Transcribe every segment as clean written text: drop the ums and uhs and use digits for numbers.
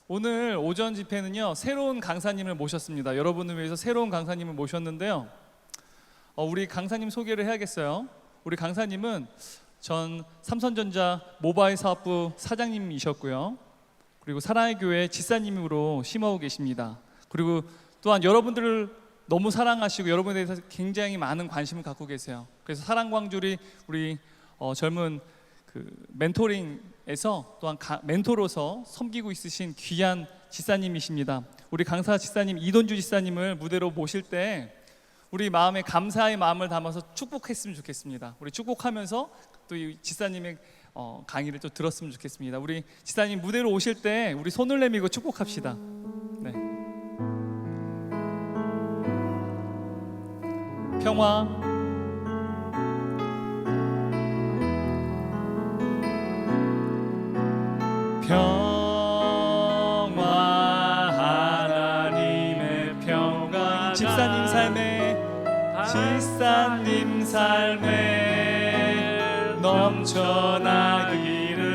오늘 오전 집회는요, 새로운 강사님을 모셨습니다. 여러분을 위해서 새로운 강사님을 모셨는데요. 우리 강사님 소개를 해야겠어요. 우리 강사님은 전 삼성전자 모바일 사업부 사장님이셨고요. 그리고 사랑의 교회 집사님으로 심어오고 계십니다. 그리고 또한 여러분들을 너무 사랑하시고 여러분에 대해서 굉장히 많은 관심을 갖고 계세요. 그래서 사랑광주리 우리 젊은 멘토링에서 또한 멘토로서 섬기고 있으신 귀한 집사님이십니다. 우리 강사 집사님 이돈주 집사님을 무대로 모실 때 우리 마음에 감사의 마음을 담아서 축복했으면 좋겠습니다. 우리 축복하면서 또 이 집사님의 강의를 또 들었으면 좋겠습니다. 우리 집사님 무대로 오실 때 우리 손을 내밀고 축복합시다. 네. 평화, 평화, 하나님의 평화, 집사님 삶에 넘쳐나기를.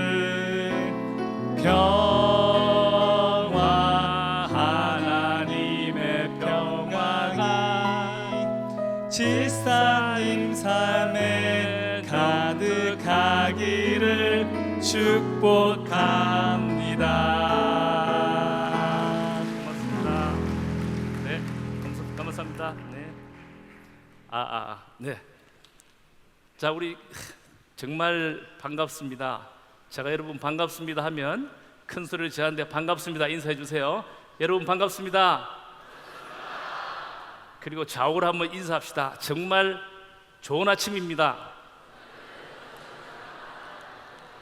평화, 하나님의 평강이 집사님 삶에 가득하기를 축복합니다. 고맙습니다. 네, 감사합니다. 네. 네. 자, 우리 정말 반갑습니다. 제가 여러분 반갑습니다 하면 큰 소리를 저한테 반갑습니다 인사해 주세요. 여러분 반갑습니다. 그리고 좌우로 한번 인사합시다. 정말 좋은 아침입니다.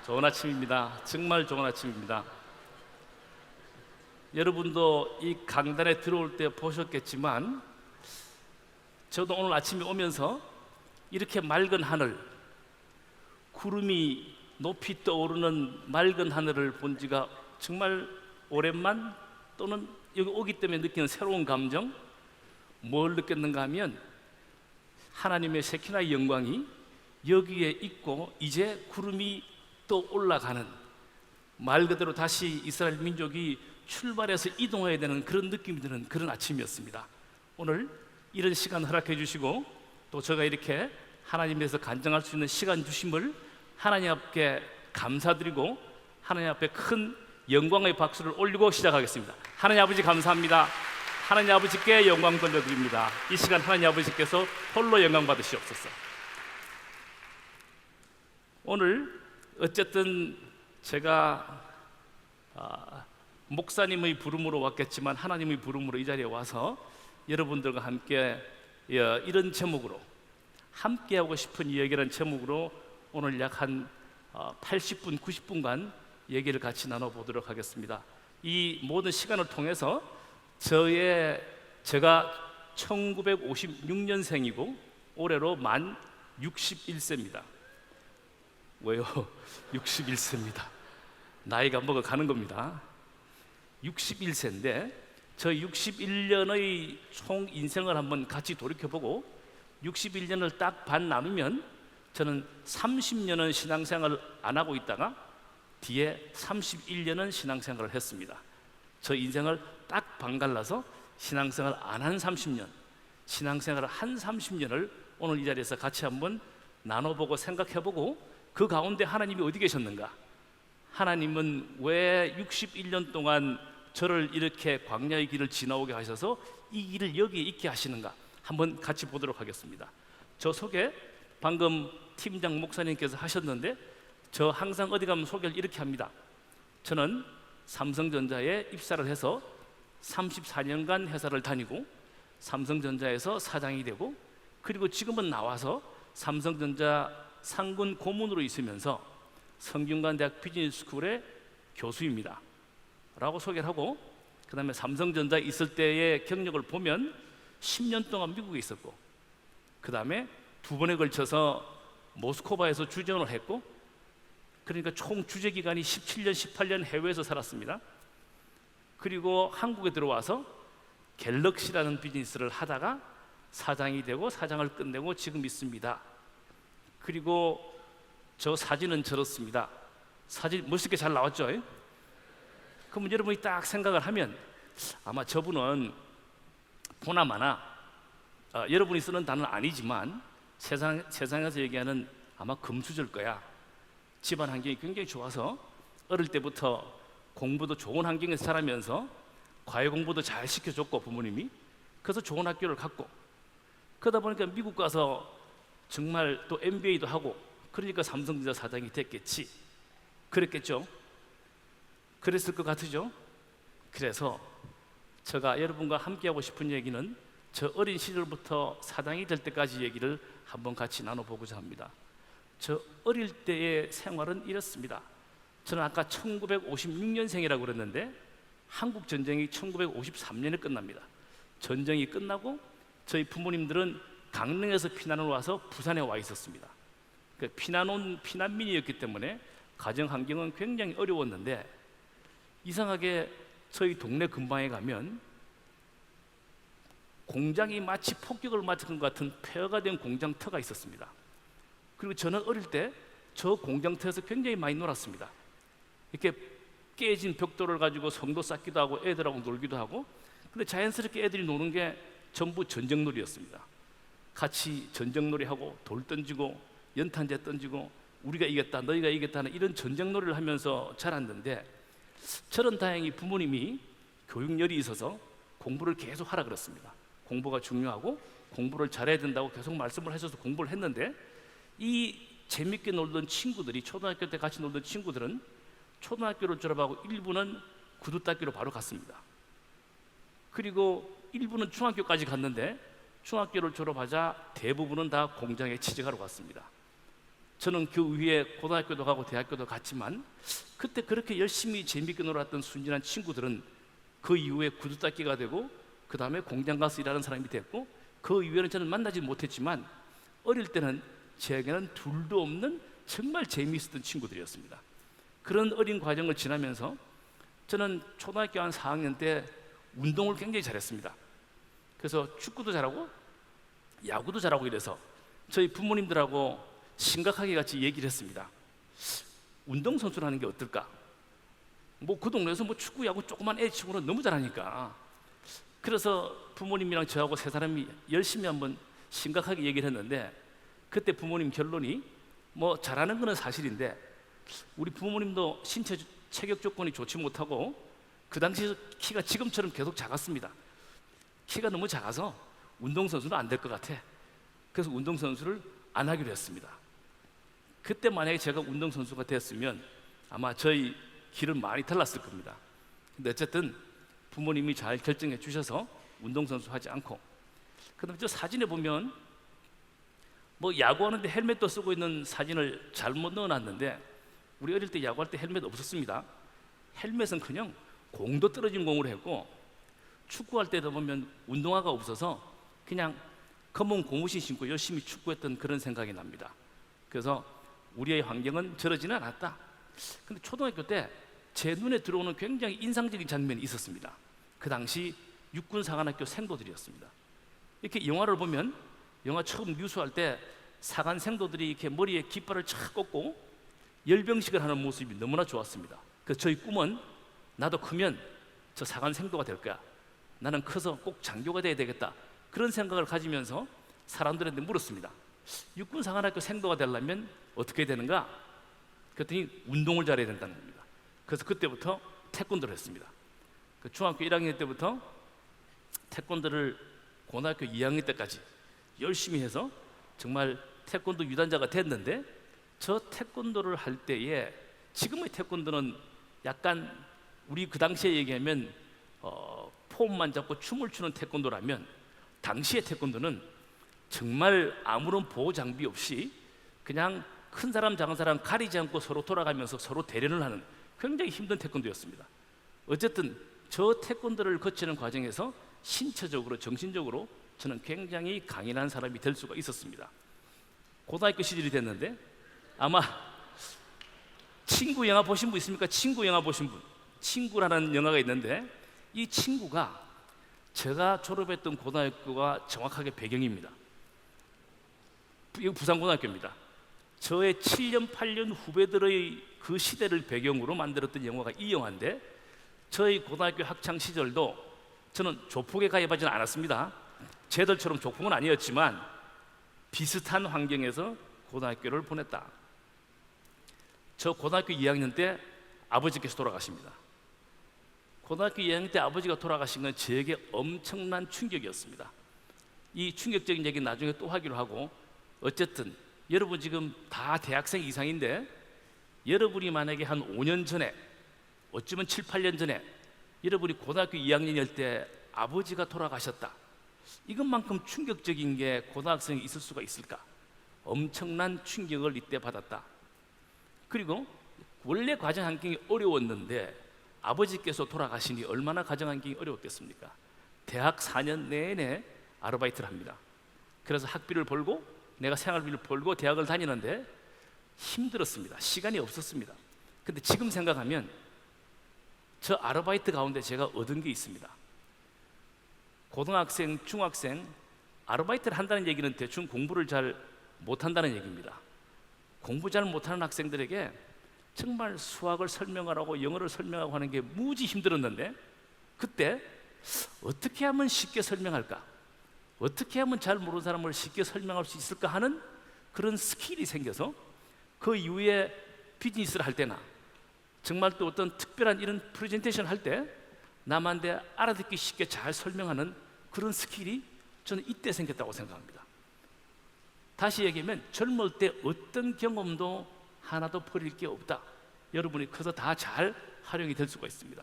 좋은 아침입니다. 정말 좋은 아침입니다. 여러분도 이 강단에 들어올 때 보셨겠지만 저도 오늘 아침에 오면서 이렇게 맑은 하늘, 구름이 높이 떠오르는 맑은 하늘을 본 지가 정말 오랜만, 또는 여기 오기 때문에 느끼는 새로운 감정, 뭘 느꼈는가 하면 하나님의 세키나의 영광이 여기에 있고 이제 구름이 또 올라가는, 말 그대로 다시 이스라엘 민족이 출발해서 이동해야 되는 그런 느낌이 드는 그런 아침이었습니다. 오늘 이런 시간 허락해 주시고 또 제가 이렇게 하나님에서 간증할 수 있는 시간 주심을 하나님 앞에 감사드리고 하나님 앞에 큰 영광의 박수를 올리고 시작하겠습니다. 하나님 아버지 감사합니다. 하나님 아버지께 영광 돌려드립니다. 이 시간 하나님 아버지께서 홀로 영광 받으시옵소서. 오늘 어쨌든 제가 목사님의 부름으로 왔겠지만 하나님의 부름으로 이 자리에 와서 여러분들과 함께 이런 제목으로, 함께하고 싶은 이야기라는 제목으로 오늘 약 한 80분, 90분간 얘기를 같이 나눠보도록 하겠습니다. 이 모든 시간을 통해서 제가 1956년생이고 올해로 만 61세입니다. 왜요? 61세입니다. 나이가 먹어가는 겁니다. 61세인데 저 61년의 총 인생을 한번 같이 돌이켜보고 61년을 딱 반 나누면 저는 30년은 신앙생활을 안 하고 있다가 뒤에 31년은 신앙생활을 했습니다. 저 인생을 딱 반갈라서 신앙생활 안 한 30년, 신앙생활을 한 30년을 오늘 이 자리에서 같이 한번 나눠보고 생각해보고 그 가운데 하나님이 어디 계셨는가? 하나님은 왜 61년 동안 저를 이렇게 광야의 길을 지나오게 하셔서 이 길을 여기에 있게 하시는가? 한번 같이 보도록 하겠습니다. 저 소개 방금 팀장 목사님께서 하셨는데 저 항상 어디 가면 소개를 이렇게 합니다. 저는 삼성전자에 입사를 해서 34년간 회사를 다니고 삼성전자에서 사장이 되고 그리고 지금은 나와서 삼성전자 상근 고문으로 있으면서 성균관대학 비즈니스스쿨의 교수입니다 라고 소개를 하고, 그 다음에 삼성전자에 있을 때의 경력을 보면 10년 동안 미국에 있었고 그 다음에 2번에 걸쳐서 모스크바에서 주재원을 했고, 그러니까 총 주재 기간이 17년, 18년 해외에서 살았습니다. 그리고 한국에 들어와서 갤럭시라는 비즈니스를 하다가 사장이 되고 사장을 끝내고 지금 있습니다. 그리고 저 사진은 저렇습니다. 사진 멋있게 잘 나왔죠? 그러면 여러분이 딱 생각을 하면 아마 저분은 보나마나 여러분이 쓰는 단어는 아니지만 세상에서 얘기하는 아마 금수저일 거야. 집안 환경이 굉장히 좋아서 어릴 때부터 공부도 좋은 환경에서 자라면서 과외 공부도 잘 시켜줬고 부모님이, 그래서 좋은 학교를 갔고, 그러다 보니까 미국 가서 정말 또 MBA도 하고, 그러니까 삼성전자 사장이 됐겠지. 그랬겠죠. 그랬을 것 같으죠. 그래서 제가 여러분과 함께하고 싶은 얘기는 저 어린 시절부터 사장이 될 때까지 얘기를 한번 같이 나눠보고자 합니다. 저 어릴 때의 생활은 이렇습니다. 저는 아까 1956년생이라고 그랬는데 한국 전쟁이 1953년에 끝납니다. 전쟁이 끝나고 저희 부모님들은 강릉에서 피난을 와서 부산에 와 있었습니다. 피난민이었기 때문에 가정 환경은 굉장히 어려웠는데, 이상하게 저희 동네 근방에 가면 공장이 마치 폭격을 맞은 것 같은 폐허가 된 공장터가 있었습니다. 그리고 저는 어릴 때 저 공장터에서 굉장히 많이 놀았습니다. 이렇게 깨진 벽돌을 가지고 성도 쌓기도 하고 애들하고 놀기도 하고, 근데 자연스럽게 애들이 노는 게 전부 전쟁놀이였습니다. 같이 전쟁놀이하고 돌 던지고 연탄재 던지고 우리가 이겼다 너희가 이겼다는 이런 전쟁놀이를 하면서 자랐는데, 저는 다행히 부모님이 교육열이 있어서 공부를 계속 하라 그랬습니다. 공부가 중요하고 공부를 잘해야 된다고 계속 말씀을 하셔서 공부를 했는데, 이 재밌게 놀던 친구들이, 초등학교 때 같이 놀던 친구들은 초등학교를 졸업하고 일부는 구두닦이로 바로 갔습니다. 그리고 일부는 중학교까지 갔는데 중학교를 졸업하자 대부분은 다 공장에 취직하러 갔습니다. 저는 그 위에 고등학교도 가고 대학교도 갔지만, 그때 그렇게 열심히 재밌게 놀았던 순진한 친구들은 그 이후에 구두닦이가 되고 그 다음에 공장 가서 일하는 사람이 됐고, 그 이후에는 저는 만나지 못했지만 어릴 때는 제게는 둘도 없는 정말 재미있었던 친구들이었습니다. 그런 어린 과정을 지나면서 저는 초등학교 한 4학년 때 운동을 굉장히 잘했습니다. 그래서 축구도 잘하고 야구도 잘하고 이래서 저희 부모님들하고 심각하게 같이 얘기를 했습니다. 운동선수를 하는 게 어떨까? 그 동네에서 축구, 야구 조그만 애 치고는 너무 잘하니까. 그래서 부모님이랑 저하고 세 사람이 열심히 한번 심각하게 얘기를 했는데, 그때 부모님 결론이 잘하는 거는 사실인데 우리 부모님도 신체 체격 조건이 좋지 못하고 그 당시 키가 지금처럼 계속 작았습니다. 키가 너무 작아서 운동선수는 안 될 것 같아. 그래서 운동선수를 안 하기로 했습니다. 그때 만약에 제가 운동선수가 됐으면 아마 저희 길은 많이 달랐을 겁니다. 근데 어쨌든 부모님이 잘 결정해 주셔서 운동선수 하지 않고, 그다음에 저 사진에 보면 야구하는데 헬멧도 쓰고 있는 사진을 잘못 넣어놨는데, 우리 어릴 때 야구할 때 헬멧 없었습니다. 헬멧은커녕 공도 떨어진 공으로 했고, 축구할 때도 보면 운동화가 없어서 그냥 검은 고무신 신고 열심히 축구했던 그런 생각이 납니다. 그래서 우리의 환경은 저러지는 않았다. 근데 초등학교 때 제 눈에 들어오는 굉장히 인상적인 장면이 있었습니다. 그 당시 육군사관학교 생도들이었습니다. 이렇게 영화를 보면, 영화 처음 뉴스할 때 사관 생도들이 이렇게 머리에 깃발을 착 꽂고 열병식을 하는 모습이 너무나 좋았습니다. 그래서 저희 꿈은 나도 크면 저 사관 생도가 될 거야. 나는 커서 꼭 장교가 돼야 되겠다. 그런 생각을 가지면서 사람들한테 물었습니다. 육군사관학교 생도가 되려면 어떻게 되는가? 그랬더니 운동을 잘해야 된다는 겁니다. 그래서 그때부터 태권도를 했습니다. 중학교 1학년 때부터 태권도를 고등학교 2학년 때까지 열심히 해서 정말 태권도 유단자가 됐는데, 저 태권도를 할 때에 지금의 태권도는 약간 우리 그 당시에 얘기하면 폼만 잡고 춤을 추는 태권도라면, 당시의 태권도는 정말 아무런 보호 장비 없이 그냥 큰 사람 작은 사람 가리지 않고 서로 돌아가면서 서로 대련을 하는 굉장히 힘든 태권도였습니다. 어쨌든 저 태권도를 거치는 과정에서 신체적으로 정신적으로 저는 굉장히 강인한 사람이 될 수가 있었습니다. 고등학교 시절이 됐는데, 아마 친구 영화 보신 분 있습니까? 친구 영화 보신 분. 친구라는 영화가 있는데, 이 친구가 제가 졸업했던 고등학교가 정확하게 배경입니다. 이거 부산고등학교입니다. 저의 7년 8년 후배들의 그 시대를 배경으로 만들었던 영화가 이 영화인데, 저희 고등학교 학창 시절도 저는 조폭에 가입하지는 않았습니다. 쟤들처럼 조폭은 아니었지만 비슷한 환경에서 고등학교를 보냈다. 저 고등학교 2학년 때 아버지께서 돌아가십니다. 고등학교 2학년 때 아버지가 돌아가신 건 저에게 엄청난 충격이었습니다. 이 충격적인 얘기 나중에 또 하기로 하고, 어쨌든 여러분 지금 다 대학생 이상인데 여러분이 만약에 한 5년 전에, 어쩌면 7, 8년 전에 여러분이 고등학교 2학년일 때 아버지가 돌아가셨다, 이것만큼 충격적인 게 고등학생이 있을 수가 있을까? 엄청난 충격을 이때 받았다. 그리고 원래 가정 환경이 어려웠는데 아버지께서 돌아가시니 얼마나 가정 환경이 어려웠겠습니까? 대학 4년 내내 아르바이트를 합니다. 그래서 학비를 벌고 내가 생활비를 벌고 대학을 다니는데 힘들었습니다. 시간이 없었습니다. 근데 지금 생각하면 저 아르바이트 가운데 제가 얻은 게 있습니다. 고등학생, 중학생 아르바이트를 한다는 얘기는 대충 공부를 잘 못한다는 얘기입니다. 공부 잘 못하는 학생들에게 정말 수학을 설명하라고 영어를 설명하고 하는 게 무지 힘들었는데, 그때 어떻게 하면 쉽게 설명할까? 어떻게 하면 잘 모르는 사람을 쉽게 설명할 수 있을까 하는 그런 스킬이 생겨서 그 이후에 비즈니스를 할 때나 정말 또 어떤 특별한 이런 프레젠테이션을 할 때 남한테 알아듣기 쉽게 잘 설명하는 그런 스킬이 저는 이때 생겼다고 생각합니다. 다시 얘기하면 젊을 때 어떤 경험도 하나도 버릴 게 없다. 여러분이 커서 다 잘 활용이 될 수가 있습니다.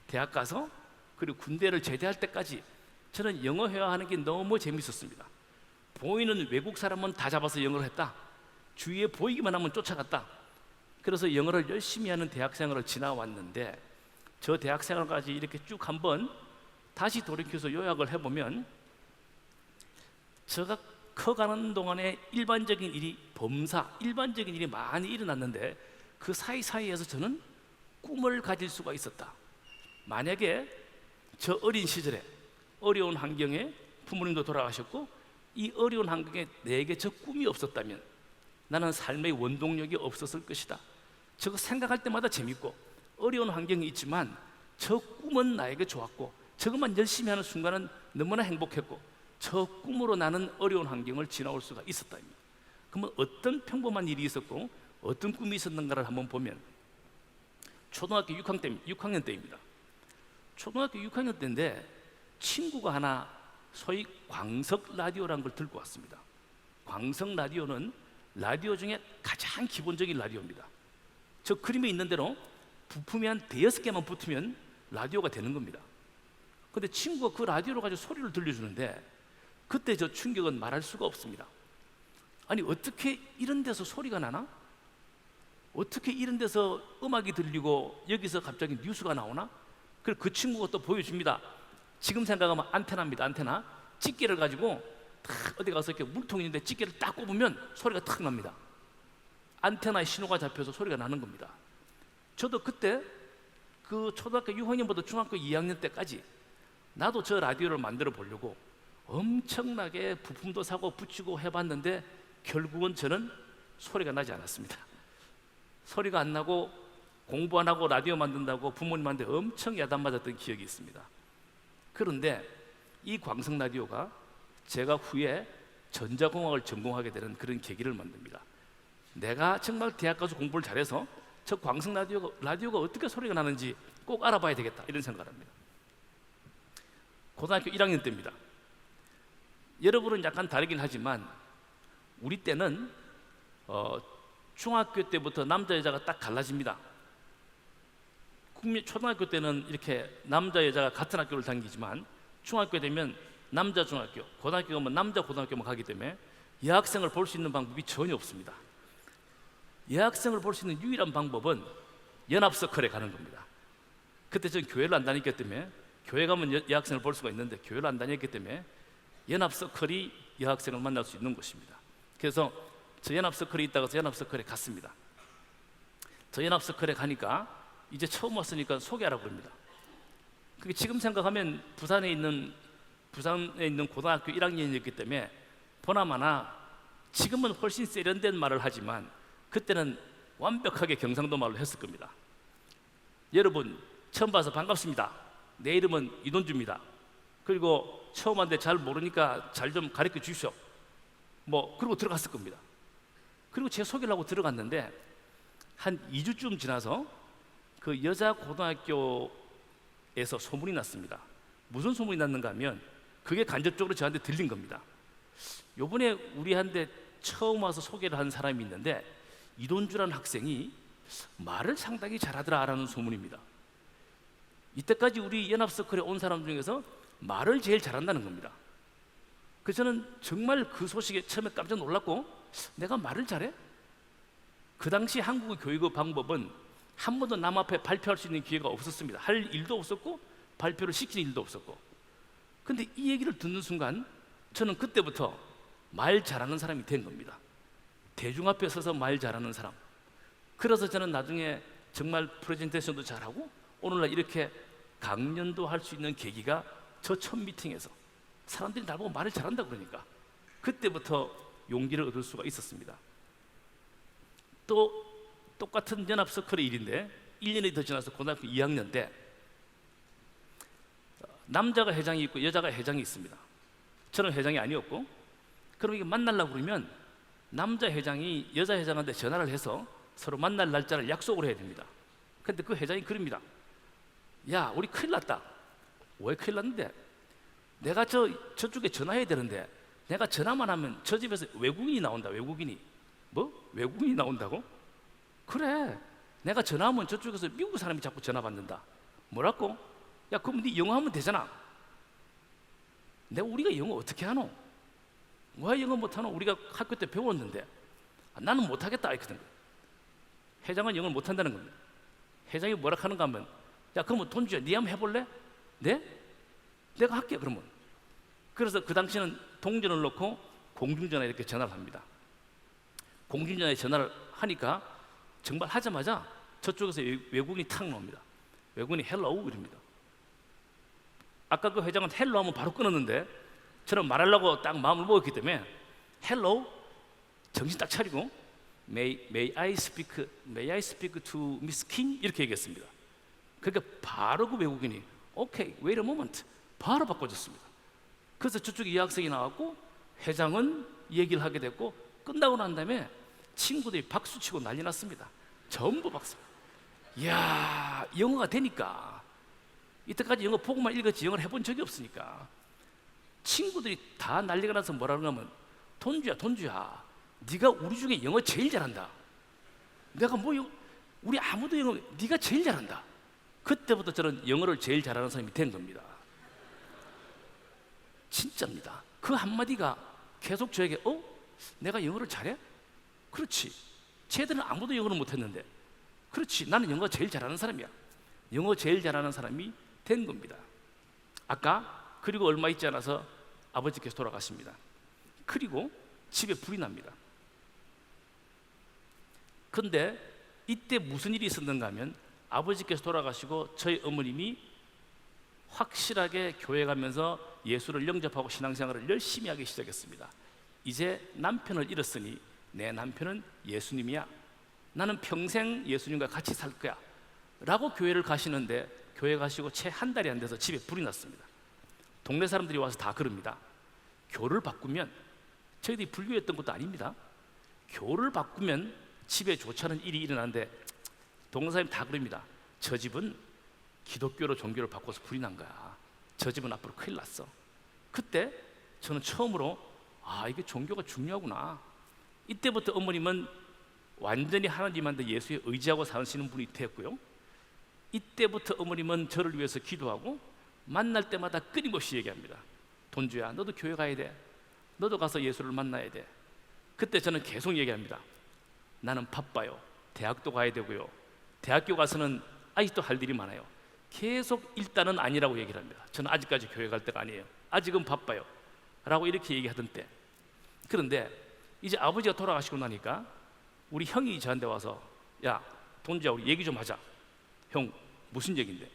대학 가서 그리고 군대를 제대할 때까지 저는 영어 회화하는 게 너무 재밌었습니다. 보이는 외국 사람은 다 잡아서 영어를 했다. 주위에 보이기만 하면 쫓아갔다. 그래서 영어를 열심히 하는 대학생활을 지나왔는데, 저 대학생활까지 이렇게 쭉 한번 다시 돌이켜서 요약을 해보면, 제가 커가는 동안에 일반적인 일이, 범사, 일반적인 일이 많이 일어났는데 그 사이사이에서 저는 꿈을 가질 수가 있었다. 만약에 저 어린 시절에 어려운 환경에 부모님도 돌아가셨고 이 어려운 환경에 내게 저 꿈이 없었다면 나는 삶의 원동력이 없었을 것이다. 저거 생각할 때마다 재밌고 어려운 환경이 있지만 저 꿈은 나에게 좋았고 저것만 열심히 하는 순간은 너무나 행복했고 저 꿈으로 나는 어려운 환경을 지나올 수가 있었다. 그러면 어떤 평범한 일이 있었고 어떤 꿈이 있었는가를 한번 보면, 초등학교 6학년 때입니다. 초등학교 6학년 때인데 친구가 하나 소위 광석 라디오라는 걸 들고 왔습니다. 광석 라디오는 라디오 중에 가장 기본적인 라디오입니다. 저 그림에 있는 대로 부품이 한 5개만 붙으면 라디오가 되는 겁니다. 근데 친구가 그 라디오를 가지고 소리를 들려주는데 그때 저 충격은 말할 수가 없습니다. 아니 어떻게 이런 데서 소리가 나나? 어떻게 이런 데서 음악이 들리고 여기서 갑자기 뉴스가 나오나? 그래서 그 친구가 또 보여줍니다. 지금 생각하면 안테나입니다. 안테나. 집게를 가지고 딱 어디 가서 이렇게 물통이 있는데 집게를 딱 꼽으면 소리가 탁 납니다. 안테나에 신호가 잡혀서 소리가 나는 겁니다. 저도 그때 그 초등학교 6학년부터 중학교 2학년 때까지 나도 저 라디오를 만들어 보려고 엄청나게 부품도 사고 붙이고 해봤는데 결국은 저는 소리가 나지 않았습니다. 소리가 안 나고 공부 안 하고 라디오 만든다고 부모님한테 엄청 야단 맞았던 기억이 있습니다. 그런데 이 광석 라디오가 제가 후에 전자공학을 전공하게 되는 그런 계기를 만듭니다. 내가 정말 대학 가서 공부를 잘해서 저 광석 라디오가 어떻게 소리가 나는지 꼭 알아봐야 되겠다 이런 생각을 합니다. 고등학교 1학년 때입니다. 여러분은 약간 다르긴 하지만 우리 때는 중학교 때부터 남자 여자가 딱 갈라집니다. 초등학교 때는 이렇게 남자 여자가 같은 학교를 다니지만 중학교 되면 남자 중학교, 고등학교 가면 남자 고등학교만 가기 때문에 여학생을 볼 수 있는 방법이 전혀 없습니다. 여학생을 볼 수 있는 유일한 방법은 연합서클에 가는 겁니다. 그때 저는 교회를 안 다녔기 때문에 교회 가면 여학생을 볼 수가 있는데 교회를 안 다녔기 때문에 연합서클이 여학생을 만날 수 있는 곳입니다. 그래서 저 연합서클에 있다가 저 연합서클에 갔습니다. 저 연합서클에 가니까 이제 처음 왔으니까 소개하라고 합니다. 그게 지금 생각하면 부산에 있는 고등학교 1학년이었기 때문에 보나마나 지금은 훨씬 세련된 말을 하지만 그때는 완벽하게 경상도 말로 했을 겁니다. 여러분 처음 봐서 반갑습니다. 내 이름은 이돈주입니다. 그리고 처음 왔는데 잘 모르니까 잘 좀 가르쳐 주십시오. 뭐 그러고 들어갔을 겁니다. 그리고 제 소개를 하고 들어갔는데 한 2주쯤 지나서 그 여자 고등학교에서 소문이 났습니다. 무슨 소문이 났는가 하면 그게 간접적으로 저한테 들린 겁니다. 요번에 우리한테 처음 와서 소개를 한 사람이 있는데 이돈주라는 학생이 말을 상당히 잘하더라라는 소문입니다. 이때까지 우리 연합서클에 온 사람 중에서 말을 제일 잘한다는 겁니다. 그래서 저는 정말 그 소식에 처음에 깜짝 놀랐고, 내가 말을 잘해? 그 당시 한국의 교육의 방법은 한 번도 남 앞에 발표할 수 있는 기회가 없었습니다. 할 일도 없었고 발표를 시키는 일도 없었고. 근데 이 얘기를 듣는 순간 저는 그때부터 말 잘하는 사람이 된 겁니다. 대중 앞에 서서 말 잘하는 사람. 그래서 저는 나중에 정말 프레젠테이션도 잘하고 오늘날 이렇게 강연도 할 수 있는 계기가 저 첫 미팅에서 사람들이 나보고 말을 잘한다 그러니까 그때부터 용기를 얻을 수가 있었습니다. 또 똑같은 연합서클의 일인데 1년이 더 지나서 고등학교 2학년 때 남자가 회장이 있고 여자가 회장이 있습니다. 저는 회장이 아니었고, 그럼 이게 만나려고 그러면 남자 회장이 여자 회장한테 전화를 해서 서로 만날 날짜를 약속을 해야 됩니다. 근데 그 회장이 그럽니다. 야, 우리 큰일 났다. 왜 큰일 났는데? 내가 저쪽에 전화해야 되는데 내가 전화만 하면 저 집에서 외국인이 나온다. 외국인이. 뭐? 외국인이 나온다고? 그래, 내가 전화하면 저쪽에서 미국 사람이 자꾸 전화 받는다. 뭐라고? 야, 그럼 네 영어 하면 되잖아. 우리가 영어 어떻게 하노? 왜 영어 못하노? 우리가 학교 때 배웠는데. 나는 못하겠다 했거든. 회장은 영어를 못한다는 겁니다. 회장이 뭐라 하는가 하면, 야, 그러면 돈주야, 네 한번 해볼래? 네? 내가 할게 그러면. 그래서 그 당시는 동전을 넣고 공중전화에 이렇게 전화를 합니다. 공중전화에 전화를 하니까 정말 하자마자 저쪽에서 외국인이 탁 나옵니다. 외국인이 헬로우 이럽니다. 아까 그 회장은 헬로 하면 바로 끊었는데 저는 말하려고 딱 마음을 먹었기 때문에 헬로우, 정신 딱 차리고 May I speak to Miss King? 이렇게 얘기했습니다. 그러니까 바로 그 외국인이 오케이, wait a moment, 바로 바꿔줬습니다. 그래서 저쪽 이 학생이 나왔고 회장은 얘기를 하게 됐고, 끝나고 난 다음에 친구들이 박수치고 난리 났습니다. 전부 박수. 이야, 영어가 되니까. 이때까지 영어 보고만 읽었지 영어를 해본 적이 없으니까 친구들이 다 난리가 나서 뭐라고 하면, 돈주야, 네가 우리 중에 영어 제일 잘한다. 내가 우리 아무도 영어, 네가 제일 잘한다. 그때부터 저는 영어를 제일 잘하는 사람이 된 겁니다. 진짜입니다. 그 한마디가 계속 저에게 내가 영어를 잘해? 그렇지. 쟤들은 아무도 영어를 못했는데. 그렇지, 나는 영어 제일 잘하는 사람이야. 영어 제일 잘하는 사람이 된 겁니다. 아까 그리고 얼마 있지 않아서 아버지께서 돌아가십니다. 그리고 집에 불이 납니다. 근데 이때 무슨 일이 있었는가 하면 아버지께서 돌아가시고 저희 어머님이 확실하게 교회 가면서 예수를 영접하고 신앙생활을 열심히 하기 시작했습니다. 이제 남편을 잃었으니 내 남편은 예수님이야. 나는 평생 예수님과 같이 살 거야 라고 교회를 가시는데, 교회 가시고 채 한 달이 안 돼서 집에 불이 났습니다. 동네 사람들이 와서 다 그럽니다. 교를 바꾸면, 저희들이 불교였던 것도 아닙니다. 교를 바꾸면 집에 좋지 않은 일이 일어나는데 동네 사람이 다 그럽니다. 저 집은 기독교로 종교를 바꿔서 불이 난 거야. 저 집은 앞으로 큰일 났어. 그때 저는 처음으로 이게 종교가 중요하구나. 이때부터 어머님은 완전히 하나님한테 예수에 의지하고 사시는 분이 되었고요. 이때부터 어머님은 저를 위해서 기도하고 만날 때마다 끊임없이 얘기합니다. 돈주야, 너도 교회 가야 돼. 너도 가서 예수를 만나야 돼. 그때 저는 계속 얘기합니다. 나는 바빠요. 대학도 가야 되고요. 대학교 가서는 아직도 할 일이 많아요. 계속 일단은 아니라고 얘기를 합니다. 저는 아직까지 교회 갈 때가 아니에요. 아직은 바빠요 라고 이렇게 얘기하던 때, 그런데 이제 아버지가 돌아가시고 나니까 우리 형이 저한테 와서, 야, 돈주야, 우리 얘기 좀 하자. 형, 무슨 얘기인데?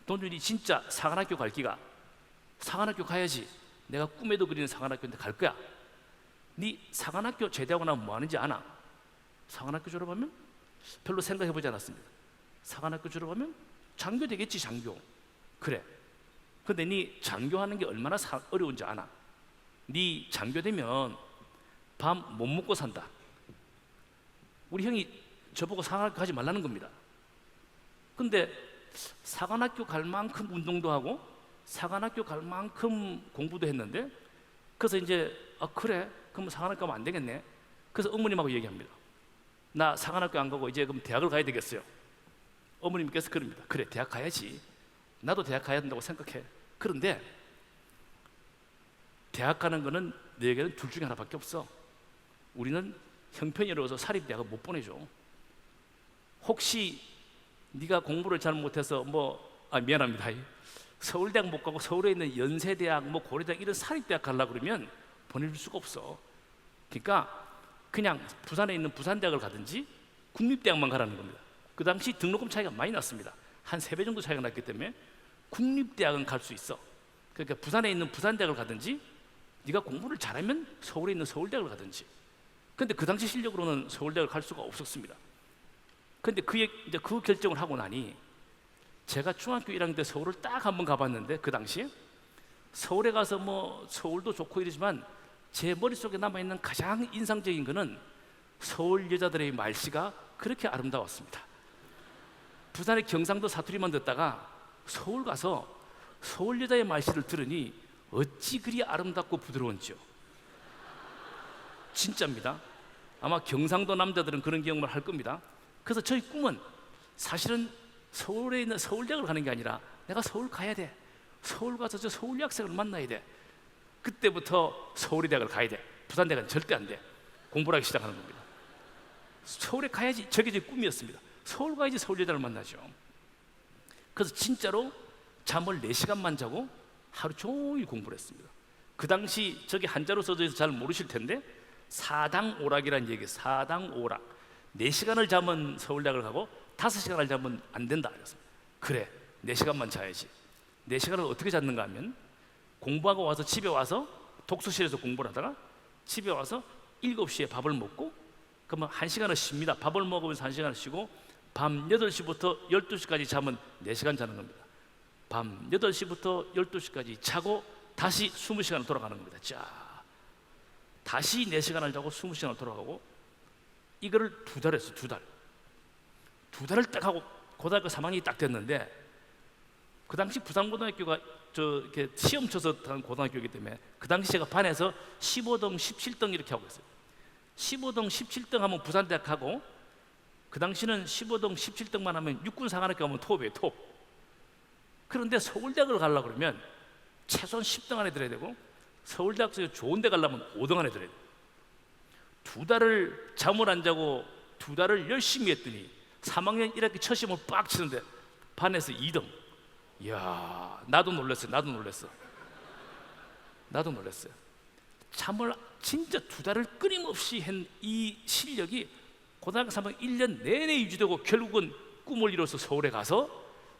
돈주니 진짜 사관학교 갈 기가? 사관학교 가야지. 내가 꿈에도 그리는 사관학교인데 갈 거야. 네 사관학교 제대하고 나면 뭐 하는지 아나? 사관학교 졸업하면 별로 생각해보지 않았습니다. 사관학교 졸업하면 장교 되겠지, 장교. 그래. 근데 네 장교하는 게 얼마나 어려운지 아나? 네 장교 되면 밤 못 먹고 산다. 우리 형이 저보고 사관학교 가지 말라는 겁니다. 근데 사관학교 갈 만큼 운동도 하고 사관학교 갈 만큼 공부도 했는데, 그래서 이제 그래, 그럼 사관학교 가면 안 되겠네. 그래서 어머님하고 얘기합니다. 나 사관학교 안 가고 이제 그럼 대학을 가야 되겠어요. 어머님께서 그럽니다. 그래, 대학 가야지. 나도 대학 가야 된다고 생각해. 그런데 대학 가는 거는 너에게는 둘 중에 하나밖에 없어. 우리는 형편이로서 사립대학을 못 보내줘. 혹시 네가 공부를 잘 못해서 미안합니다. 서울대학 못 가고 서울에 있는 연세대학, 고려대학 이런 사립대학 가려고 그러면 보내줄 수가 없어. 그러니까 그냥 부산에 있는 부산대학을 가든지 국립대학만 가라는 겁니다. 그 당시 등록금 차이가 많이 났습니다. 한 3배 정도 차이가 났기 때문에 국립대학은 갈 수 있어. 그러니까 부산에 있는 부산대학을 가든지 네가 공부를 잘하면 서울에 있는 서울대학을 가든지. 근데 그 당시 실력으로는 서울대학을 갈 수가 없었습니다. 근데 이제 그 결정을 하고 나니 제가 중학교 1학년 때 서울을 딱 한번 가봤는데, 그 당시에 서울에 가서 서울도 좋고 이러지만 제 머릿속에 남아있는 가장 인상적인 거는 서울 여자들의 말씨가 그렇게 아름다웠습니다. 부산의 경상도 사투리만 듣다가 서울 가서 서울 여자의 말씨를 들으니 어찌 그리 아름답고 부드러운지요. 진짜입니다. 아마 경상도 남자들은 그런 경험을 할 겁니다. 그래서 저희 꿈은 사실은 서울에 있는 서울대학을 가는 게 아니라 내가 서울 가야 돼. 서울 가서 저 서울 학생을 만나야 돼. 그때부터 서울의 대학을 가야 돼. 부산대학은 절대 안 돼. 공부를 하기 시작하는 겁니다. 서울에 가야지. 저게 제 꿈이었습니다. 서울 가야지 서울 여자를 만나죠. 그래서 진짜로 잠을 4시간만 자고 하루 종일 공부를 했습니다. 그 당시 저기 한자로 써져 있어서 잘 모르실 텐데 사당오락이라는 얘기예요. 사당오락. 4시간을 자면 서울대학을 가고 5시간을 자면 안 된다 그랬습니다. 그래, 4시간만 자야지. 4시간을 어떻게 잤는가 하면 공부하고 와서 집에 와서 독서실에서 공부를 하다가 집에 와서 7시에 밥을 먹고 그러면 1시간을 쉽니다. 밥을 먹으면서 1시간을 쉬고 밤 8시부터 12시까지 자면 4시간 자는 겁니다. 밤 8시부터 12시까지 자고 다시 20시간을 돌아가는 겁니다. 자, 다시 4시간을 자고 20시간을 돌아가고 이거를 2달 했어요. 2달. 2달을 딱 하고 고등학교 3학년이 딱 됐는데, 그 당시 부산고등학교가 이렇게 시험 쳐서 간 고등학교이기 때문에 그 당시 제가 반에서 15등, 17등 이렇게 하고 있어요. 15등, 17등 하면 부산대학 가고, 그 당시는 15등, 17등만 하면 육군사관학교 가면 톱이에요, 톱. 그런데 서울대학을 가려고 그러면 최소한 10등 안에 들어야 되고, 서울대학에서 좋은 데 가려면 5등 안에 들어야 돼요. 2달을 잠을 안 자고 2달을 열심히 했더니 3학년 1학기 첫 시험을 빡 치는데 반에서 2등. 이야, 나도 놀랐어요. 잠을 진짜 2달을 끊임없이 한 이 실력이 고등학교 3학년 1년 내내 유지되고 결국은 꿈을 이뤄서 서울에 가서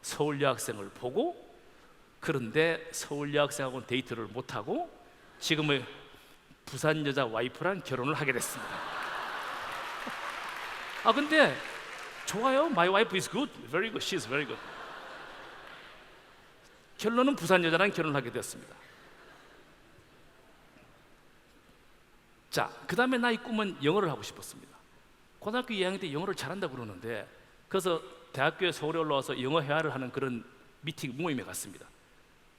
서울 여학생을 보고, 그런데 서울 여학생하고는 데이트를 못하고 지금은 부산 여자 와이프랑 결혼을 하게 됐습니다. 근데 좋아요. My wife is good. Very good. She is very good. 결론은 부산 여자랑 결혼을 하게 되었습니다. 자, 그 다음에 나의 꿈은 영어를 하고 싶었습니다. 고등학교 2학년 때 영어를 잘한다고 그러는데, 그래서 대학교에 서울에 올라와서 영어 회화를 하는 그런 미팅 모임에 갔습니다.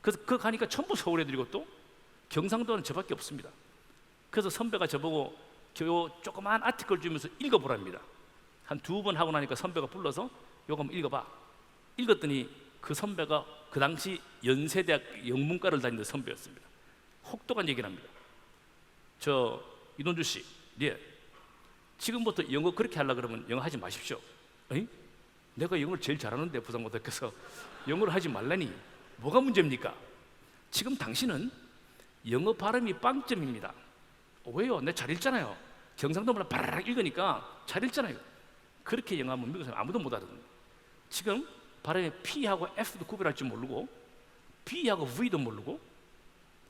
그래서 그거 가니까 전부 서울 애들이고 또 경상도는 저밖에 없습니다. 그래서 선배가 저보고 조그만 아티클 주면서 읽어보랍니다. 한 2번 하고 나니까 선배가 불러서 요거 한번 읽어봐. 읽었더니 그 선배가 그 당시 연세대학 영문과를 다니는 선배였습니다. 혹독한 얘기를 합니다. 저 이동주 씨, 예, 지금부터 영어 그렇게 하려고 그러면 영어 하지 마십시오. 에이? 내가 영어를 제일 잘하는데 부산고등학교에서 영어를 하지 말라니 뭐가 문제입니까? 지금 당신은 영어 발음이 빵점입니다. 왜요? 내가 잘 읽잖아요. 경상도만 바라락 읽으니까 잘 읽잖아요. 그렇게 영어하면 미국 사람 아무도 못 알아듣는. 지금 발음에 P하고 F도 구별할 줄 모르고 B하고 V도 모르고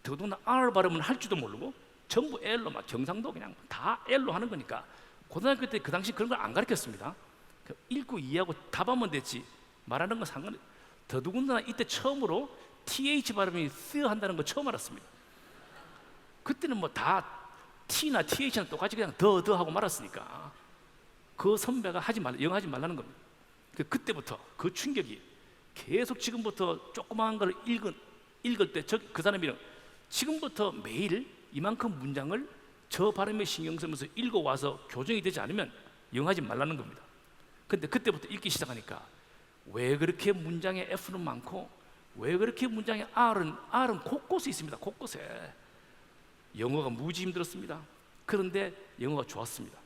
더더구나 R 발음은 할 줄도 모르고 전부 L로 막 경상도 그냥 다 L로 하는 거니까 고등학교 때 그 당시 그런 걸 안 가르쳤습니다. 읽고 이해하고 답하면 됐지 말하는 건 상관없어요. 더더군다나 이때 처음으로 TH 발음이 쓰 한다는 거 처음 알았습니다. 그때는 뭐 다 T나 TH는 똑같이 그냥 더 하고 말았으니까 그 선배가 영어 하지 말라는 겁니다. 그때부터 그 충격이 계속 지금부터 조그마한 걸 읽을 때 그 사람이 지금부터 매일 이만큼 문장을 저 발음에 신경 쓰면서 읽어와서 교정이 되지 않으면 영어 하지 말라는 겁니다. 근데 그때부터 읽기 시작하니까 왜 그렇게 문장에 F는 많고 왜 그렇게 문장에 R은 곳곳에 있습니다. 곳곳에. 영어가 무지 힘들었습니다. 그런데 영어가 좋았습니다.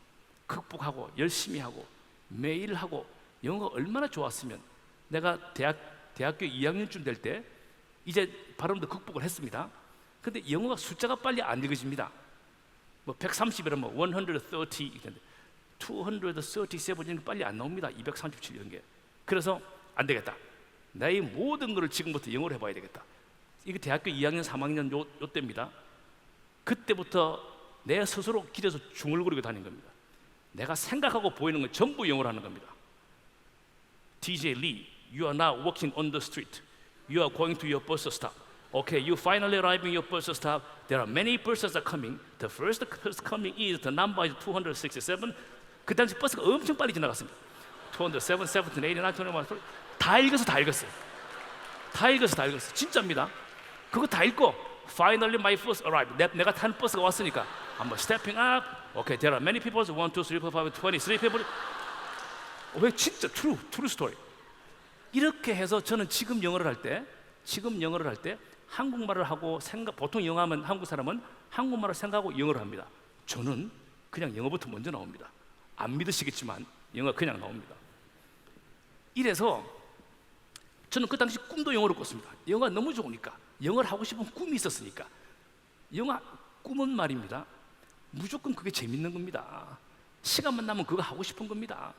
극복하고 열심히 하고 매일 하고 영어가 얼마나 좋았으면 내가 대학교 2학년쯤 될 때 이제 발음도 극복을 했습니다. 근데 영어가 숫자가 빨리 안 읽어집니다. 뭐 130이라면 뭐 130, 237 이런 게 빨리 안 나옵니다. 237 이런 게. 그래서 안 되겠다. 나의 모든 것을 지금부터 영어로 해봐야 되겠다. 이게 대학교 2학년, 3학년 요 때입니다. 그때부터 내 스스로 길에서 중얼거리고 다닌 겁니다. 내가 생각하고 보이는 건 전부 영어로 하는 겁니다. DJ Lee, you are now walking on the street. You are going to your bus stop. Okay, you finally arriving your bus stop. There are many buses are coming. The first bus coming is the number is 267. 그 당시 버스가 엄청 빨리 지나갔습니다. 207, 17, 18, 21. 다 읽었어요. 진짜입니다. 그거 다 읽고 Finally my bus arrived. 내가 탄 버스가 왔으니까 I'm stepping up. Okay, there are many people. 1, 2, 3, 4, 5, 23 people. 왜 진짜 true story. 이렇게 해서 저는 지금 영어를 할 때 한국말을 하고 보통 영어하면 한국 사람은 한국말을 생각하고 영어를 합니다. 저는 그냥 영어부터 먼저 나옵니다. 안 믿으시겠지만 영어가 그냥 나옵니다. 이래서 저는 그 당시 꿈도 영어로 꿨습니다. 영어가 너무 좋으니까 영어를 하고 싶은 꿈이 있었으니까 영어 꿈은 말입니다. 무조건 그게 재밌는 겁니다. 시간만 나면 그거 하고 싶은 겁니다.